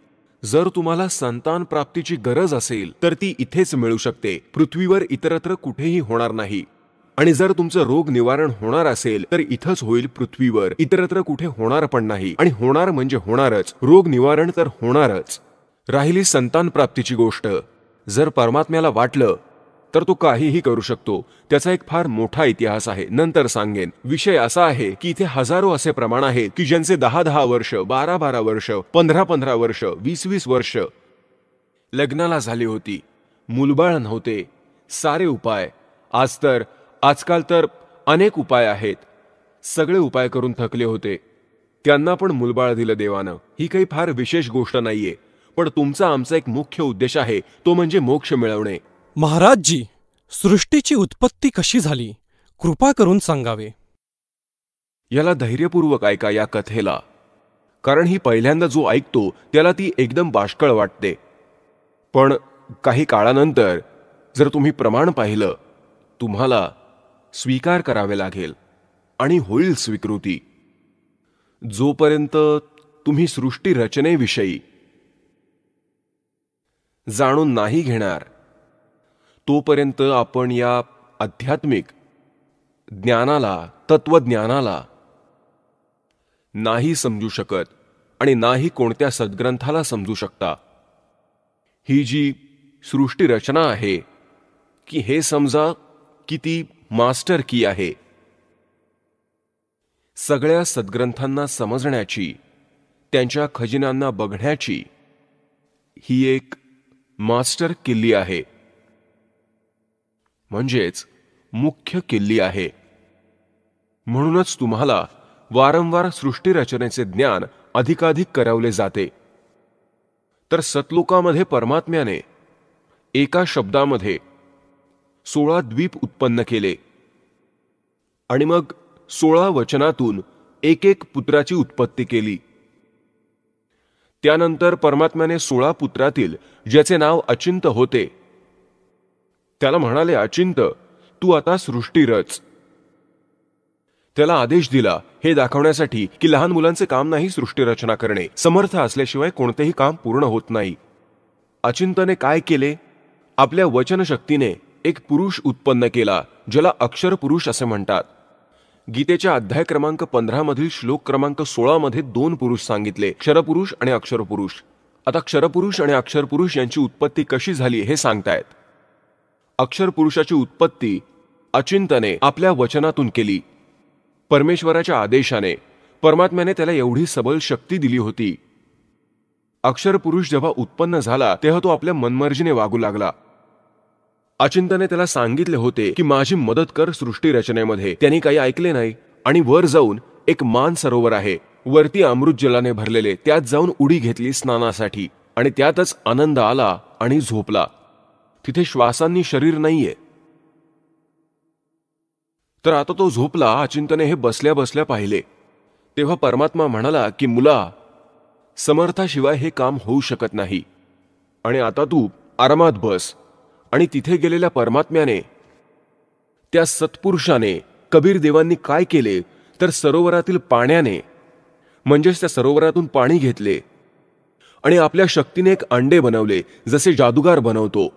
जर तुम्हाला संतान प्राप्तीची गरज असेल तर ती इथेच मिळू शकते, पृथ्वीवर इतरत्र कुठेही होणार नाही. आणि जर तुमचं रोग निवारण होणार असेल तर इथंच होईल, पृथ्वीवर, इतरत्र कुठे होणार पण नाही. आणि होणार म्हणजे होणारच, रोग निवारण तर होणारच. राहिली संतान प्राप्तीची गोष्ट, जर परमात्म्याला वाटलं तर तो काहीही करू शकतो. त्याचा एक फार मोठा इतिहास आहे, नंतर सांगेन. विषय असा आहे की इथे हजारो असे प्रमाण आहेत की ज्यांचे 10-10 वर्ष, 12-12 वर्ष, 15-15 वर्ष, 20-20 वर्ष लग्नाला झाली होती, मूलबाळ नव्हते. सारे उपाय, आजकाल तर अनेक उपाय आहेत, सगळे उपाय करून थकले होते, त्यांना पण मूलबाळ दिलं देवानं. ही काही फार विशेष गोष्ट नाहीये, पण तुमचा आमचा एक मुख्य उद्देश आहे, तो म्हणजे मोक्ष मिळवणे. महाराजजी, सृष्टीची उत्पत्ती कशी झाली कृपा करून सांगावे. याला धैर्यपूर्वक ऐका या कथेला, कारण ही पहिल्यांदा जो ऐकतो त्याला ती एकदम बाष्कळ वाटते. पण काही काळानंतर जर तुम्ही प्रमाण पाहिलं, तुम्हाला स्वीकार करावे लागेल आणि होईल स्वीकृती. जोपर्यंत तुम्ही सृष्टी रचनेविषयी जाणून नाही घेणार तोपर्यंत आपण या आध्यात्मिक ज्ञानाला, तत्वज्ञानाला नाही समजू शकत आणि नाही कोणत्या सद्ग्रंथाला समजू शकता. ही जी सृष्टी रचना आहे की हे समजा की ती मास्टर की आहे. सगळ्या सद्ग्रंथांना समजण्याची, त्यांच्या खजिन्यांना बघण्याची ही एक मास्टर किल्ली आहे, म्हणजेच मुख्य किल्ली आहे. म्हणूनच तुम्हाला वारंवार सृष्टी रचनेचे ज्ञान अधिकाधिक करवले जाते. तर सतलोकामध्ये परमात्म्याने एका शब्दामध्ये 16 द्वीप उत्पन्न केले आणि मग 16 वचनातून एक पुत्राची उत्पत्ती केली. त्यानंतर परमात्म्याने 16 पुत्रातील ज्याचे नाव अचिंत होते त्याला म्हणाले, अचिंत, तू आता सृष्टी रच. त्याला आदेश दिला हे दाखवण्यासाठी की लहान मुलांचे काम नाही सृष्टी रचना करणे, समर्थ असल्याशिवाय कोणतेही काम पूर्ण होत नाही. अचिंतने काय केले? आपल्या वचनशक्तीने एक पुरुष उत्पन्न केला ज्याला अक्षर पुरुष असे म्हणतात. गीतेच्या अध्याय क्रमांक 15 मधील श्लोक क्रमांक 16 मध्ये 2 पुरुष सांगितले, क्षरपुरुष आणि अक्षरपुरुष. आता क्षरपुरुष आणि अक्षरपुरुष यांची उत्पत्ती कशी झाली हे सांगतायत. अक्षरपुरुषाची उत्पत्ती अचिंतने आपल्या वचनातून केली. परमेश्वराच्या आदेशाने परमात्म्याने त्याला एवढी सबल शक्ती दिली होती. अक्षरपुरुष जेव्हा उत्पन्न झाला तेव्हा तो आपल्या मनमर्जीने वागू लागला. अचिंतने त्याला सांगितले होते की माझी मदत कर सृष्टी रचनेमध्ये. त्यांनी काही ऐकले नाही आणि वर जाऊन एक मान सरोवर आहे, वरती अमृत जलाने भरलेले, त्यात जाऊन उडी घेतली स्नानासाठी आणि त्यातच आनंद आला आणि झोपला. तिथे श्वासांनी शरीर नाहीये. तर आता तो झोपला. अचिंतने हे बसल्या बसल्या पाहिले. तेव्हा परमात्मा म्हणाला की मुला, समर्थाशिवाय हे काम होऊ शकत नाही आणि आता तू आरामात बस. आणि तिथे गेलेल्या परमात्म्याने, त्या सत्पुरुषाने, कबीर देवांनी काय केले तर सरोवरातील पाण्याने म्हणजेच त्या सरोवरातून पाणी घेतले आणि आपल्या शक्तीने एक अंडे बनवले जसे जादूगार बनवतो.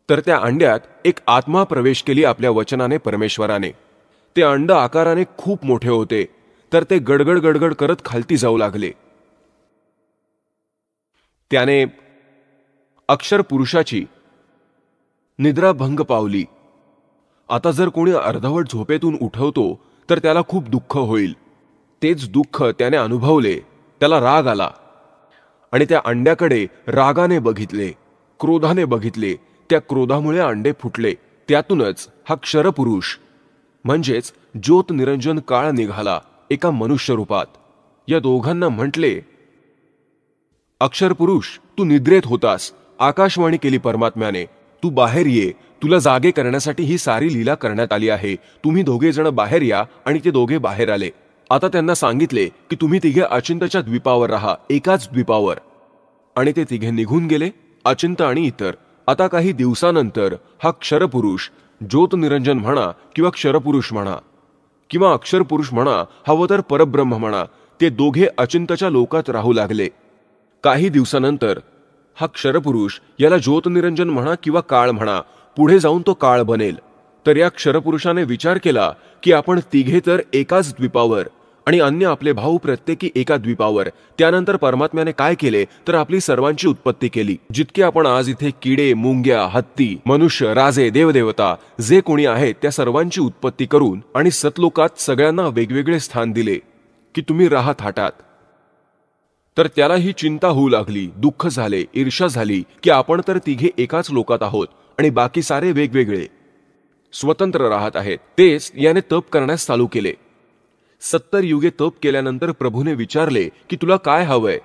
तर त्या अंड्यात एक आत्मा प्रवेश केली आपल्या वचनाने परमेश्वराने. ते अंड आकाराने खूप मोठे होते तर ते गडगड गडगड करत खालती जाऊ लागले. त्याने अक्षर पुरुषाची निद्रा भंग पावली. आता जर कोणी अर्धवट झोपेतून उठवतो तर त्याला खूप दुःख होईल. तेच दुःख त्याने अनुभवले. त्याला राग आला आणि त्या अंड्याकडे रागाने बघितले, क्रोधाने बघितले. त्या क्रोधामुळे अंडे फुटले. त्यातूनच हा क्षरपुरुष म्हणजेच ज्योत निरंजन काळ निघाला एका मनुष्य रूपात. या दोघांना म्हटले, अक्षरपुरुष, तू निद्रेत होतास. आकाशवाणी केली परमात्म्याने, तू बाहेर ये. तुला जागे करण्यासाठी ही सारी लीला करण्यात आली आहे. तुम्ही दोघे जण बाहेर या. आणि ते दोघे बाहेर आले. आता त्यांना सांगितले की तुम्ही तिघे अचिंतच्या द्वीपावर राहा, एकाच द्वीपावर. आणि ते तिघे निघून गेले, अचिंत आणि इतर. आता काही दिवसानंतर हा क्षरपुरुष, ज्योत निरंजन म्हणा किंवा क्षरपुरुष म्हणा किंवा अक्षरपुरुष म्हणा, हवं तर परब्रह्म म्हणा, ते दोघे अचिंतच्या लोकात राहू लागले. काही दिवसानंतर हा क्षरपुरुष, याला ज्योतनिरंजन म्हणा किंवा काळ म्हणा, पुढे जाऊन तो काळ बनेल. तर या क्षरपुरुषाने विचार केला की आपण तिघे तर एकाच द्वीपावर आणि अन्य आपले भाऊ प्रत्येकी एका द्वीपावर. त्यानंतर परमात्म्याने काय केले तर आपली सर्वांची उत्पत्ती केली. जितके आपण आज इथे किडे, मुंग्या, हत्ती, मनुष्य, राजे, देवदेवता जे कोणी आहेत त्या सर्वांची उत्पत्ती करून आणि सतलोकात सगळ्यांना वेगवेगळे स्थान दिले की तुम्ही राहा थाटात. तर त्याला ही चिंता होऊ लागली, दुःख झाले, ईर्ष्या झाली की आपण तर तिघे एकाच लोकात आहोत आणि बाकी सारे वेगवेगळे स्वतंत्र राहत आहेत. तेच याने तप करण्यास चालू केले. 70 युगे तप केल्यानंतर प्रभूने विचारले की तुला काय हवंय.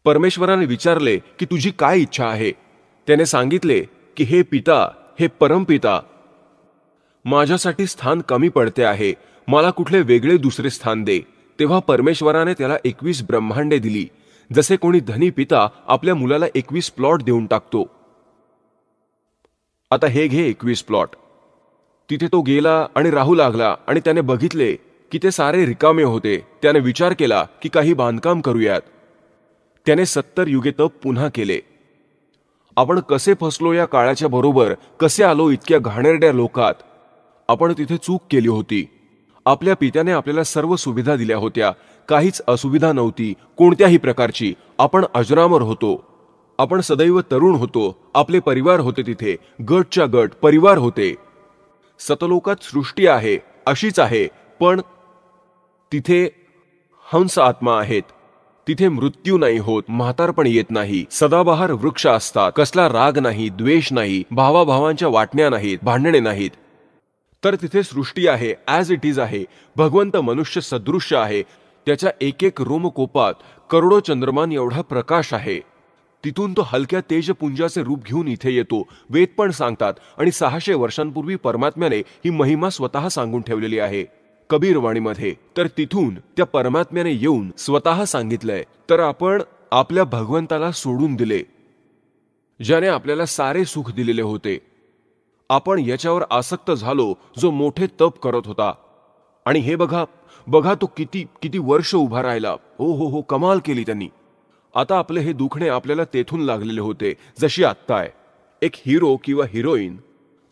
परमेश्वराने विचारले की तुझी काय इच्छा आहे. त्याने सांगितले की हे पिता, हे परमपिता, माझ्यासाठी स्थान कमी पडते आहे. मला कुठले वेगळे दुसरे स्थान दे. तेव्हा परमेश्वराने त्याला 21 ब्रह्मांडे दिली. जसे कोणी धनी पिता आपल्या मुलाला 21 प्लॉट देऊन टाकतो. आता हे घे 21 प्लॉट. तिथे तो गेला आणि राहू लागला आणि त्याने बघितले की ते सारे रिकामे होते. त्याने विचार केला की काही बांधकाम करूयात. त्याने 70 युगे तप पुन्हा केले. आपण कसे फसलो या काळाच्या बरोबर, कसे आलो इतक्या घाणेरड्या लोकात. आपण तिथे चूक केली होती. आपल्या पित्याने आपल्याला सर्व सुविधा दिल्या होत्या. काहीच असुविधा नव्हती कोणत्याही प्रकारची. आपण अजरामर होतो. आपण सदैव तरुण होतो. आपले परिवार होते तिथे, गटच्या गट परिवार होते. सतलोकात सृष्टी आहे अशीच आहे, पण तिथे हंस आत्मा आहेत. तिथे मृत्यू नाही होत, म्हातारपण येत नाही, सदाबहार वृक्ष असतात, कसला राग नाही, द्वेष नाही, भावाभावांच्या वाटण्या नाहीत, भांडणे नाहीत. तर तिथे सृष्टी आहे, ॲज इट इज आहे. भगवंत मनुष्य सदृश्य आहे. त्याच्या एक एक रोमकोपात करोडो चंद्रमान एवढा प्रकाश आहे. तिथून तो हलक्या तेजपुंजाचे रूप घेऊन इथे येतो. वेद पण सांगतात आणि 600 वर्षांपूर्वी परमात्म्याने ही महिमा स्वतः सांगून ठेवलेली आहे. कबीरवाणीमध्ये, तर तिथून त्या परमात्म्याने येऊन स्वतः सांगितलंय, तर आपण आपल्या भगवंताला सोडून दिले, ज्याने आपल्याला सारे सुख दिलेले होते. आपण याच्यावर आसक्त झालो जो मोठे तप करत होता. आणि हे बघा तो किती वर्ष उभा राहिला. हो, कमाल केली त्यांनी. आता आपले हे दुखणे आपल्याला तेथून लागलेले होते, जशी आत्ता आहे. एक हिरो किंवा हिरोईन,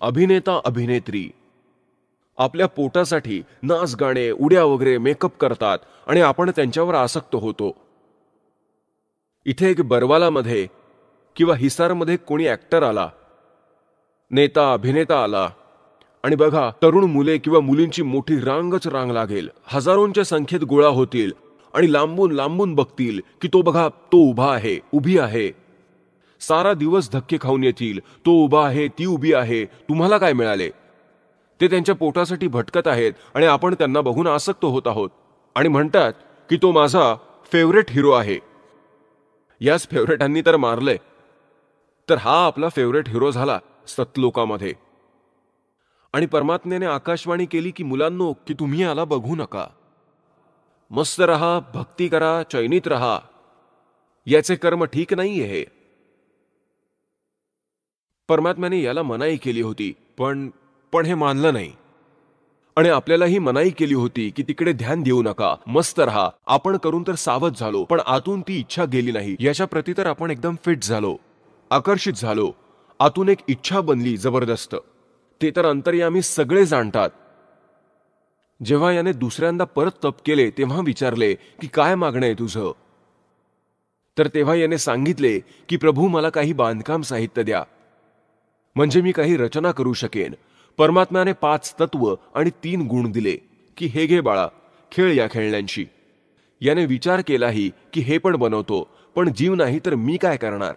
अभिनेता अभिनेत्री आपल्या पोटासाठी नाच गाणे, उड्या वगैरे मेकअप करतात आणि आपण त्यांच्यावर आसक्त होतो. इथे एक बरवालामध्ये किंवा हिसारमध्ये कोणी ऍक्टर आला, नेता अभिनेता आला, आणि बघा तरुण मुले किंवा मुलींची मोठी रांगच रांग लागेल, हजारोंच्या संख्येत गोळा होतील आणि लांबून लांबून बघतील की तो बघा, तो उभा आहे, उभी आहे. सारा दिवस धक्के खाऊन येतील, तो उभा आहे, ती उभी आहे, तुम्हाला काय मिळाले. ते त्यांच्या पोटासाठी भटकत आहेत आणि आपण त्यांना बघून आसक्त होत आहोत आणि म्हणतात की तो माझा फेवरेट हिरो आहे. याच फेवरेटांनी तर मारले, तर हा आपला फेवरेट हिरो झाला सतलोकामध्ये. आणि परमात्म्याने आकाशवाणी केली की मुलांनो, की तुम्ही याला बघू नका, मस्त रहा, भक्ती करा, चैनीत रहा, याचे कर्म ठीक नाहीये हे. परमात्म्याने याला मनाई केली होती, पण हे मानलं नाही. आणि आपल्यालाही मनाई केली होती की तिकडे ध्यान देऊ नका, मस्त रहा. आपण करून तर सावध झालो, पण आतून ती इच्छा गेली नाही. याच्या प्रती तर आपण एकदम फिट झालो, आकर्षित झालो, आतून एक इच्छा बनली जबरदस्त. ते तर अंतर्यामी सगळे जाणतात. जेव्हा याने दुसऱ्यांदा परत तप केले तेव्हा विचारले की काय मागणं आहे तुझं, तर तेव्हा याने सांगितले की प्रभू मला काही बांधकाम साहित्य द्या, म्हणजे मी काही रचना करू शकेन. परमात्म्याने 5 तत्व आणि 3 गुण दिले की हे घे बाळा, खेळ या खेळण्यांशी. याने विचार केलाही की हे पण बनवतो, पण जीव नाही तर मी काय करणार.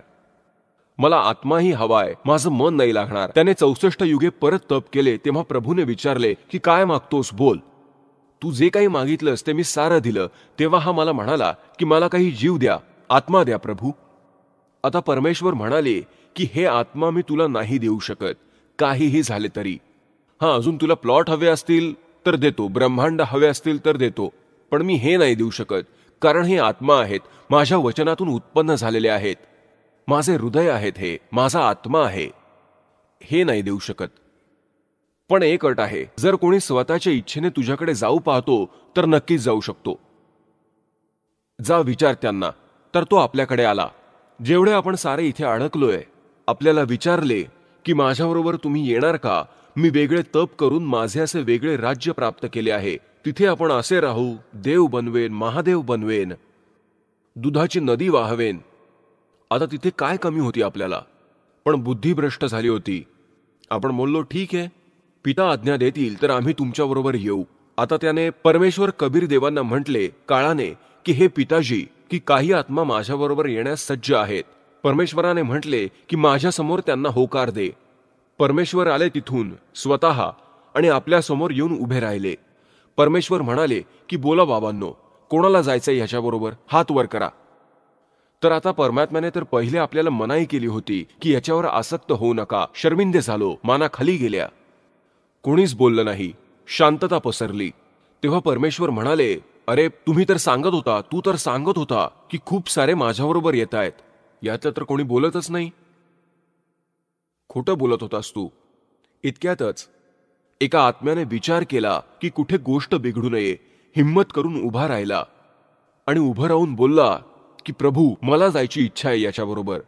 मला आत्माही हवाय, माझं मन नाही लागणार. त्याने 64 युगे परत तप केले तेव्हा प्रभूने विचारले की काय मागतोस, बोल. तू जे काही मागितलंस ते मी सारं दिलं. तेव्हा हा मला म्हणाला की मला काही जीव द्या, आत्मा द्या प्रभू. आता परमेश्वर म्हणाले की हे आत्मा मी तुला नाही देऊ शकत, काहीही झाले तरी. अजून तुला प्लॉट हवे असतील तर देतो, ब्रह्मांड हवे असतील तर देतो, पण मी हे नाही देऊ शकत, कारण हे आत्मा आहेत, माझ्या वचनातून उत्पन्न झालेले आहेत, माझे हृदय आहेत, हे माझा आत्मा आहे, हे नाही देऊ शकत. पण एक अट आहे, जर कोणी स्वतःच्या इच्छेने तुझ्याकडे जाऊ पाहतो तर नक्कीच जाऊ शकतो. जा विचार त्यांना. तर तो आपल्याकडे आला. जेवढे आपण सारे इथे अडकलोय, आपल्याला विचारले की माझ्याबरोबर तुम्ही येणार का. मी वेगळे तप करून माझे असे वेगळे राज्य प्राप्त केले आहे, तिथे आपण असे राहू, देव बनवेन, महादेव बनवेन, दुधाची नदी वाहवेन. आता तिथे काय कमी होती आपल्याला, पण बुद्धिभ्रष्ट झाली होती. आपण बोललो ठीक आहे, पिता आज्ञा देतील तर आम्ही तुमच्याबरोबर येऊ. आता त्याने परमेश्वर कबीर देवांना म्हटले काळाने की हे पिताजी, की काही आत्मा माझ्याबरोबर येण्यास सज्ज आहेत. परमेश्वराने म्हटले की माझ्यासमोर त्यांना होकार दे. परमेश्वर आले तिथून स्वतः आणि आपल्यासमोर येऊन उभे राहिले. परमेश्वर म्हणाले की बोला बाबांनो, कोणाला जायचंय ह्याच्याबरोबर, हात वर करा. तर आता परमात्म्याने तर पहिले आपल्याला मनाई केली होती की याच्यावर आसक्त होऊ नका. शर्मिंदे झालो, माना खाली गेल्या, कोणीच बोललं नाही, शांतता पसरली. तेव्हा परमेश्वर म्हणाले, अरे तुम्ही तर सांगत होता, तू तर सांगत होता की खूप सारे माझ्याबरोबर येत आहेत, यातलं तर कोणी बोलतच नाही. खोटं बोलत होतास तू. इतक्यातच एका आत्म्याने विचार केला की कुठे गोष्ट बिघडू नये, हिम्मत करून उभा राहिला आणि उभं राहून बोलला की प्रभू मला जायची इच्छा आहे याच्याबरोबर.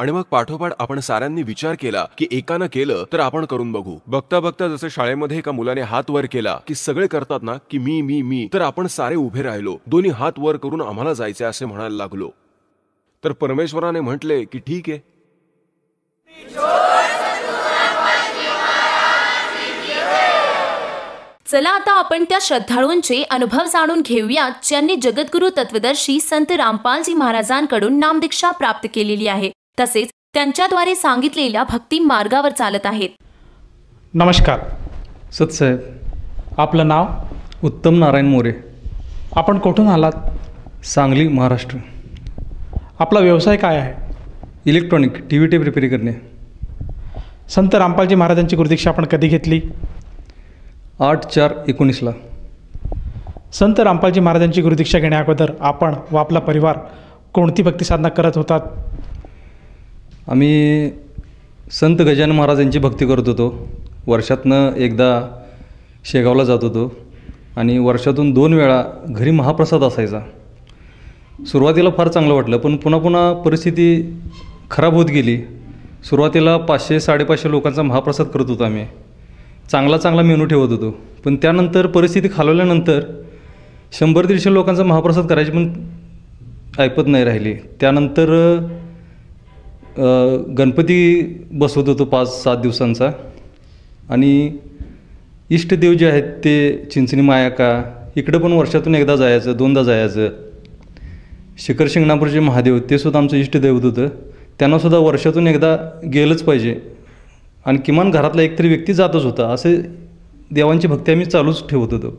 आणि मग पाठोपाठ आपण साऱ्यांनी विचार केला की एकानं केलं तर आपण करून बघू. बघता बघता जसं शाळेमध्ये एका मुलाने हात वर केला की सगळे करतात ना की मी मी मी, तर आपण सारे उभे राहिलो, दोन्ही हात वर करून आम्हाला जायचे असे म्हणायला लागलो. तर परमेश्वराने म्हटले की ठीक आहे. चला आता आपण त्या श्रद्धाळूंचे अनुभव जाणून घेऊयात ज्यांनी जगद्गुरु तत्वदर्शी संत रामपालजी महाराजांकडून नामदीक्षा प्राप्त केलेली आहे, तसेच त्यांच्याद्वारे सांगितलेल्या भक्ती मार्गावर चालत आहेत. नमस्कार सतसाहेब. आपलं नाव? उत्तम नारायण मोरे. आपण कुठून आलात? सांगली, महाराष्ट्र. आपला व्यवसाय काय आहे? इलेक्ट्रॉनिक TV टेप रिपेअर करणे. संत रामपालजी महाराजांची गुरुदीक्षा आपण कधी घेतली? 8/4/19 संत रामपालजी महाराजांची गुरुदीक्षा घेण्या अगोदर आपण व आपला परिवार कोणती भक्ती साधना करत होतात? आम्ही संत गजानन महाराज यांची भक्ती करत होतो. वर्षातनं एकदा शेगावला जात होतो आणि वर्षातून 2 वेळा घरी महाप्रसाद असायचा. सुरुवातीला फार चांगलं वाटलं, पण पुन्हा पुन्हा परिस्थिती खराब होत गेली. सुरुवातीला 500-550 लोकांचा महाप्रसाद करत होतो आम्ही. चांगला मेनू ठेवत होतो, पण त्यानंतर परिस्थिती खालवल्यानंतर 100-150 लोकांचा महाप्रसाद करायची पण ऐपत नाही राहिली. त्यानंतर गणपती बसवत होतो 5-7 दिवसांचा आणि इष्टदेव जे आहेत ते चिंचणी मायाका इकडं पण वर्षातून एकदा जायचं, 2दा जायचं. शिखर शिंगणापूरचे महादेव ते सुद्धा आमचं इष्टदैवत होतं, त्यांनासुद्धा वर्षातून एकदा गेलंच पाहिजे आणि किमान घरातला एकतरी व्यक्ती जातच होता. असे देवांची भक्ती आम्ही चालूच ठेवत होतो.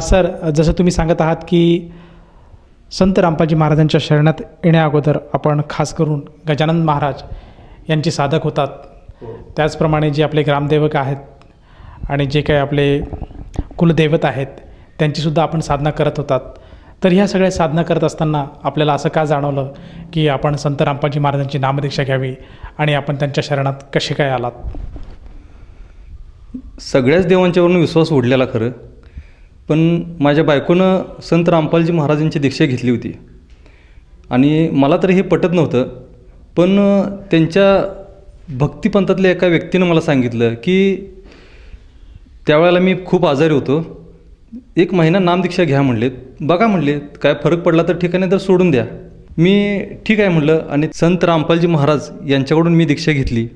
सर, जसं तुम्ही सांगत आहात की संत रामपालजी महाराजांच्या शरणात येण्या अगोदर आपण खास करून गजानन महाराज यांचे साधक होतात. त्याचप्रमाणे जे आपले ग्रामदेवक आहेत आणि जे काही आपले कुलदैवत आहेत त्यांचीसुद्धा आपण साधना करत होतात. तर ह्या सगळ्या साधना करत असताना आपल्याला असं का जाणवलं की आपण संत रामपालजी महाराजांची नामदीक्षा घ्यावी आणि आपण त्यांच्या शरणात कसे काय आलात? सगळ्याच देवांच्यावरून विश्वास उडलेला खरं, पण माझ्या बायकोनं संत रामपालजी महाराजांची दीक्षा घेतली होती आणि मला तर हे पटत नव्हतं. पण त्यांच्या भक्तिपंथातल्या एका व्यक्तीनं मला सांगितलं की त्यावेळेला मी खूप आजारी होतो, 1 महिना नामदीक्षा घ्या म्हणलेत, बघा म्हणले काय फरक पडला तर ठीक आहे, नाही तर सोडून द्या. मी ठीक आहे म्हणलं आणि संत रामपालजी महाराज यांच्याकडून मी दीक्षा घेतली.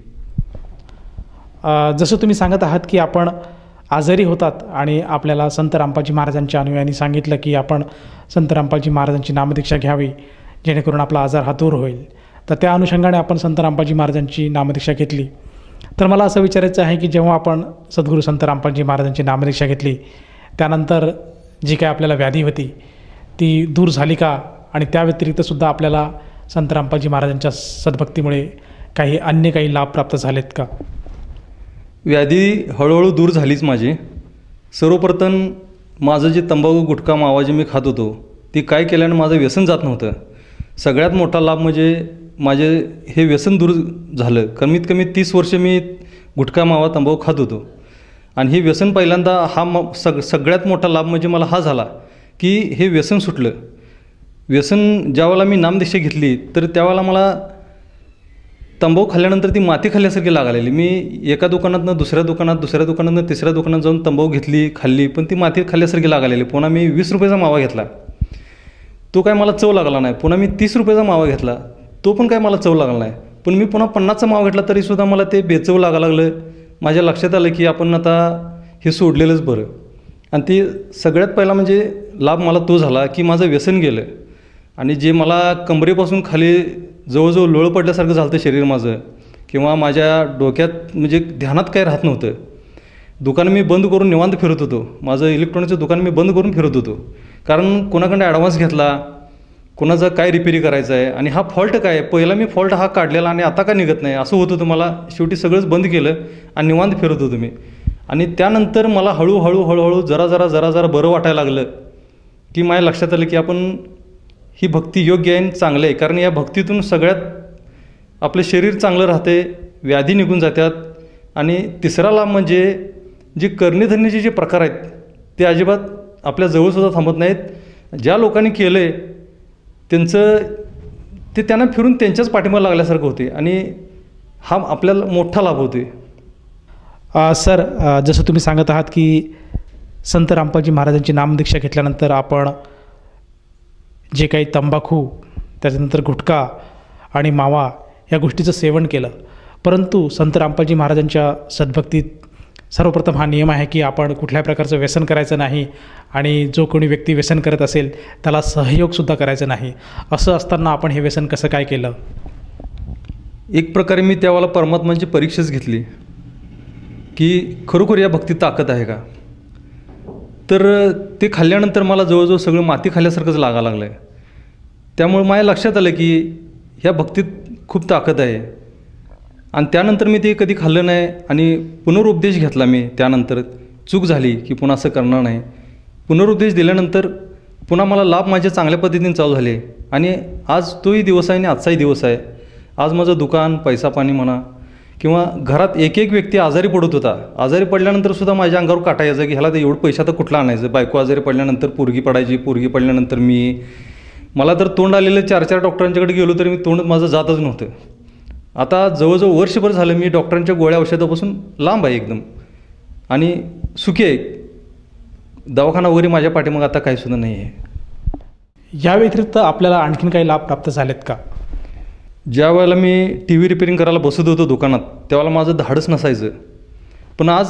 जसं तुम्ही सांगत आहात की आपण आजारी होतात आणि आपल्याला संत रामपालजी महाराजांच्या अनुयायांनी सांगितलं की आपण संत रामपालजी महाराजांची नामदीक्षा घ्यावी जेणेकरून आपला आजार हा दूर होईल. तर त्या अनुषंगाने आपण संत रामपालजी महाराजांची नामदीक्षा घेतली. तर मला असं विचारायचं आहे की जेव्हा आपण सद्गुरू संत रामपालजी महाराजांची नामदीक्षा घेतली त्यानंतर जी काय आपल्याला व्याधी होती ती दूर झाली का? आणि त्या व्यतिरिक्तसुद्धा आपल्याला संत रामपालजी महाराजांच्या सद्भक्तीमुळे काही लाभ प्राप्त झालेत का? व्याधी हळूहळू दूर झालीच माझी. सर्वप्रथम माझं जे तंबाखू गुटखा मावा जे मी खात होतो ती काय केल्यानं माझं व्यसन जात नव्हतं. सगळ्यात मोठा लाभ म्हणजे माझे हे व्यसन दूर झालं. कमीत कमी 30 वर्ष मी गुटखा मावा तंबाखू खात होतो आणि हे व्यसन पहिल्यांदा सगळ्यात मोठा लाभ म्हणजे मला हा झाला की हे व्यसन सुटलं. व्यसन ज्यावेळेला मी नामदीक्षा घेतली तर त्यावेळेला मला तंबाखू खाल्ल्यानंतर ती माती खाल्ल्यासारखी लागालेली. मी एका दुकानातनं दुसऱ्या दुकानातनं तिसऱ्या दुकानात जाऊन तंबाखू घेतली, खाल्ली, पण ती माती खाल्ल्यासारखी लागालेली. पुन्हा मी 20 रुपयाचा मावा घेतला, तो काय मला चव लागला नाही. पुन्हा मी 30 रुपयाचा मावा घेतला, तो पण काय मला चव लागला नाही. पण मी पुन्हा 50चा मावा घेतला तरीसुद्धा मला ते बेचव लागायला लागलं. माझ्या लक्षात आलं की आपण आता हे सोडलेलंच बरं. आणि ती सगळ्यात पहिला म्हणजे लाभ मला तो झाला की माझं व्यसन गेलं आणि जे मला कमरेपासून खाली जवळजवळ लोळ पडल्यासारखं झालं शरीर माझं, किंवा माझ्या डोक्यात म्हणजे ध्यानात काय राहत नव्हतं. दुकान मी बंद करून निवांत फिरत होतो. माझं इलेक्ट्रॉनिकचं दुकान मी बंद करून फिरत होतो, कारण कोणाकडे ॲडव्हान्स घेतला, कोणाचं काय रिपेरी करायचं आहे आणि हा फॉल्ट काय आहे, पहिला मी फॉल्ट हा काढलेला आणि आता का निघत नाही असं होत होतं मला. शेवटी सगळंच बंद केलं आणि निवांत फिरत होतो मी. आणि त्यानंतर मला हळूहळू जरा बरं वाटायला लागलं की माझ्या लक्षात आलं की आपण ही भक्ती योग्य आहे आणि चांगलं आहे, कारण या भक्तीतून सगळ्यात आपलं शरीर चांगलं राहते, व्याधी निघून जातात. आणि तिसरा लाभ म्हणजे जे करणीधरणीचे जे प्रकार आहेत ते अजिबात आपल्या जवळसुद्धा थांबत नाहीत. ज्या लोकांनी केलं आहे त्यांना फिरून त्यांच्याच पाठीमागे लागल्यासारखं होते आणि हा आपल्याला मोठा लाभ होते. सर, जसं तुम्ही सांगत आहात की संत रामपालजी महाराजांची नामदीक्षा घेतल्यानंतर आपण जे काही तंबाखू, त्याच्यानंतर गुटखा आणि मावा या गोष्टीचं सेवन केलं, परंतु संत रामपालजी महाराजांच्या सद्भक्तीत सर्वप्रथम हा नियम आहे की आपण कुठल्याही प्रकारचं व्यसन करायचं नाही आणि जो कोणी व्यक्ती व्यसन करत असेल त्याला सहयोगसुद्धा करायचं नाही. असं असताना आपण हे व्यसन कसं काय केलं? एक प्रकारे मी त्यावेळेला परमात्माची परीक्षाच घेतली की खरोखर या भक्तीत ताकद आहे का. तर ते खाल्ल्यानंतर मला जवळजवळ सगळं माती खाल्ल्यासारखंच लागायला लागलं आहे. त्यामुळे माझ्या लक्षात आलं की ह्या भक्तीत खूप ताकद आहे आणि त्यानंतर मी ते कधी खाल्लं नाही आणि पुनरुपदेश घेतला मी. त्यानंतर चूक झाली की पुन्हा असं करणार नाही. पुनरुपदेश दिल्यानंतर पुन्हा मला लाभ माझे चांगल्या पद्धतीने चालू झाले आणि आज तोही दिवस आहे आणि आजचाही दिवस आहे. आज माझं दुकान, पैसा पाणी म्हणा किंवा घरात एक एक व्यक्ती आजारी पडत होता. आजारी पडल्यानंतर सुद्धा माझ्या अंगावर काटा यायचा की ह्याला तर एवढं पैसा तर कुठला आणायचं. बायको आजारी पडल्यानंतर पोरगी पडायची, पोरगी पडल्यानंतर मला तर तोंड आलेलं 4-4 डॉक्टरांच्याकडे गेलो तरी मी तोंड माझं जातच नव्हतं. आता जवळजवळ वर्षभर झालं मी डॉक्टरांच्या गोळ्या औषधापासून लांब आहे एकदम आणि सुखी आहे. दवाखाना वगैरे माझ्या पाठीमागं आता काही सुद्धा नाही आहे. या व्यतिरिक्त आपल्याला आणखीन काही लाभ प्राप्त झालेत का? ज्या वेळेला मी टी व्ही रिपेअरिंग करायला बसत होतो दुकानात त्यावेळेला माझं धाडस नसायचं. पण आज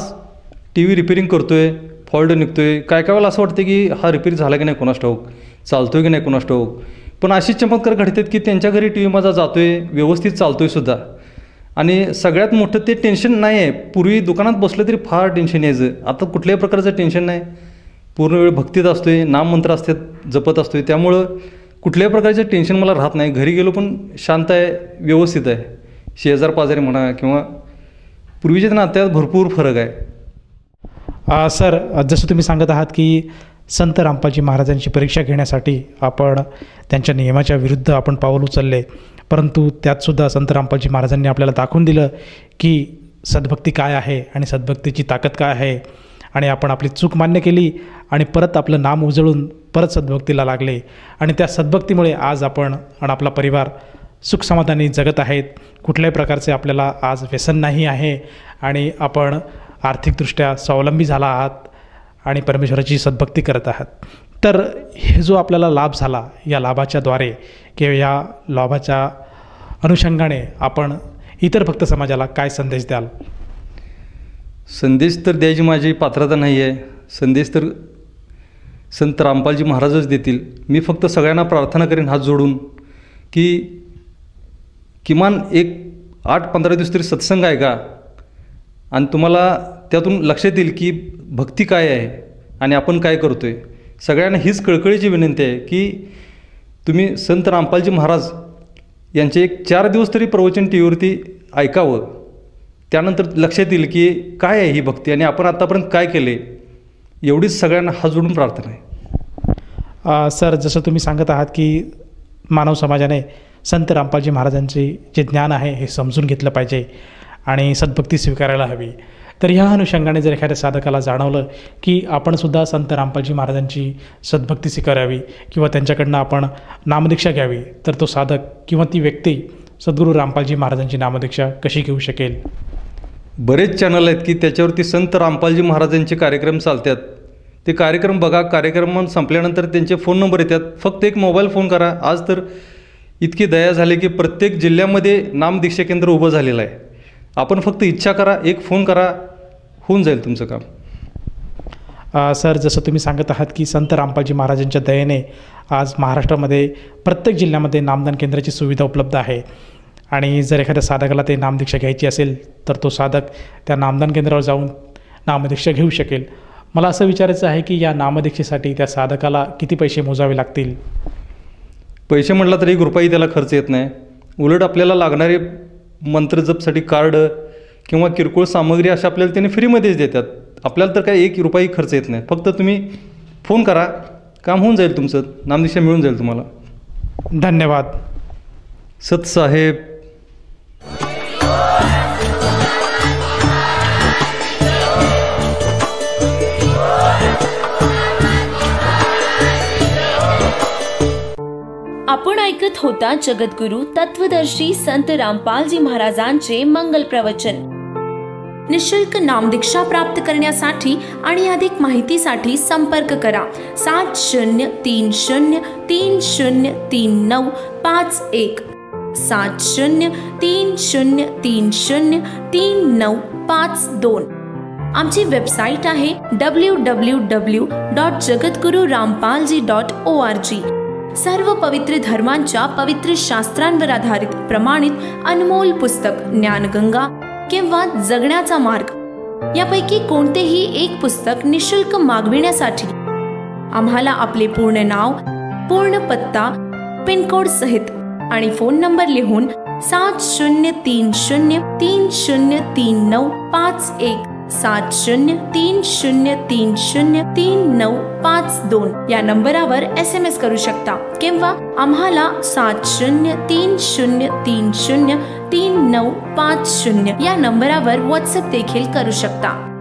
टी व्ही रिपेअरिंग करतो आहे, फॉल्ट निघतो आहे. काय काय वेळेला असं वाटतं की हा रिपेअर झाला की नाही कोणास ठाऊक, चालतो आहे की नाही कोणास ठाऊक. पण अशी चमत्कार घडतात की त्यांच्या घरी टी व्ही माझा जातो आहे, व्यवस्थित चालतो आहे सुद्धा. आणि सगळ्यात मोठं ते टेन्शन नाही आहे. पूर्वी दुकानात बसलं तरी फार टेन्शन यायचं. आता कुठल्याही प्रकारचं टेन्शन नाही. पूर्ण वेळ भक्तीत असतो आहे, नाममंत्र असतात जपत असतो आहे. त्यामुळं कुठल्याही प्रकारचं टेन्शन मला राहत नाही. घरी गेलो पण शांत आहे, व्यवस्थित आहे. शेजार पाजारी म्हणा किंवा पूर्वीच्या नात्यात भरपूर फरक आहे. सर, जसं तुम्ही सांगत आहात की संत रामपालजी महाराजांची परीक्षा घेण्यासाठी आपण त्यांच्या नियमाच्या विरुद्ध आपण पाऊल उचलले, परंतु त्यातसुद्धा संत रामपालजी महाराजांनी आपल्याला दाखवून दिलं की सद्भक्ती काय आहे आणि सद्भक्तीची ताकद काय आहे. आणि आपण आपली चूक मान्य केली आणि परत आपलं नाम उजळून परत सद्भक्तीला लागले आणि त्या सद्भक्तीमुळे आज आपण आणि आपला परिवार सुखसमाधानी जगत आहेत. कुठल्याही प्रकारचे आपल्याला आज व्यसन नाही आहे आणि आपण आर्थिकदृष्ट्या स्वावलंबी झाला आहात आणि परमेश्वराची सद्भक्ती करत आहात. तर हे जो आपल्याला लाभ झाला, या लाभाच्याद्वारे किंवा या लाभाच्या अनुषंगाने आपण इतर भक्त समाजाला काय संदेश द्याल? संदेश तर द्यायची माझी पात्रता नाही आहे. संदेश तर संत रामपालजी महाराजच देतील. मी फक्त सगळ्यांना प्रार्थना करेन हात जोडून की किमान एक 8-15 दिवस तरी सत्संग आहे का आणि तुम्हाला त्यातून लक्षात येईल की भक्ती काय आहे आणि आपण काय करतो आहे. सगळ्यांना हीच कळकळीची विनंती आहे की तुम्ही संत रामपालजी महाराज यांचे एक 4 दिवस तरी प्रवचन टी व्हीवरती ऐकावं. त्यानंतर लक्षात येईल की काय आहे ही भक्ती आणि आपण आत्तापर्यंत काय केले. एवढीच सगळ्यांना हात जोडून प्रार्थना आहे. सर, जसं तुम्ही सांगत आहात की मानव समाजाने संत रामपालजी महाराजांचे जे ज्ञान आहे हे समजून घेतलं पाहिजे आणि सद्भक्ती स्वीकारायला हवी. तर ह्या अनुषंगाने जर एखाद्या साधकाला जाणवलं की आपणसुद्धा संत रामपालजी महाराजांची सद्भक्ती स्वीकारावी किंवा त्यांच्याकडनं आपण नामदीक्षा घ्यावी, तर तो साधक किंवा ती व्यक्ती सद्गुरू रामपालजी महाराजांची नामदीक्षा कशी घेऊ शकेल? बरेच चॅनल आहेत की त्याच्यावरती संत रामपालजी महाराजांचे कार्यक्रम चालतात. ते कार्यक्रम बघा. कार्यक्रम संपल्यानंतर त्यांचे फोन नंबर येतात. फक्त एक मोबाईल फोन करा. आज तर इतकी दया झाली की प्रत्येक जिल्ह्यामध्ये नामदीक्षा केंद्र उभं झालेलं आहे. आपण फक्त इच्छा करा, एक फोन करा, होऊन जाईल तुमचं काम. सर, जसं तुम्ही सांगत आहात की संत रामपालजी महाराजांच्या दयेने आज महाराष्ट्रामध्ये प्रत्येक जिल्ह्यामध्ये नामदान केंद्राची सुविधा उपलब्ध आहे आणि जर एखाद्या साधकाला ते नामदीक्षा घ्यायची असेल तर तो साधक त्या नामदान केंद्रावर जाऊन नामदीक्षा घेऊ शकेल. मला असं विचारायचं आहे की या नामदीक्षेसाठी त्या साधकाला किती पैसे मोजावे लागतील? पैसे म्हटलं तर 1 रुपयाही त्याला खर्च येत नाही. उलट आपल्याला लागणारे मंत्रजपसाठी कार्ड किंवा किरकोळ सामग्री अशा आपल्याला त्याने फ्रीमध्येच देतात. आपल्याला तर काही 1 रुपयाही खर्च येत नाही. फक्त तुम्ही फोन करा, काम होऊन जाईल तुमचं. नामदीक्षा मिळून जाईल तुम्हाला. धन्यवाद. सतसाहेब. आपण ऐकत होता जगद्गुरु तत्वदर्शी संत रामपालजी महाराजांचे मंगल प्रवचन. निशुल्क नामदीक्षा प्राप्त करण्यासाठी आणि अधिक माहितीसाठी संपर्क करा 7030303951 7030303952. आमची वेबसाईट आहे www.jagadgururampalji.org. सर्व पवित्र धर्मांच्या पवित्र शास्त्रांवर आधारित प्रमाणित अनमोल पुस्तक ज्ञानगंगा किंवा जगण्याचा मार्ग यापैकी कोणतेही एक पुस्तक निशुल्क मागविण्यासाठी आम्हाला आपले पूर्ण नाव, पूर्ण पत्ता, पिनकोड सहित आणि फोन नंबर लिहून 7030303951 7030303952 या नंबरावर SMS करू शकता किंवा आम्हाला 7030303950 या नंबरावर WhatsApp देखील करू शकता.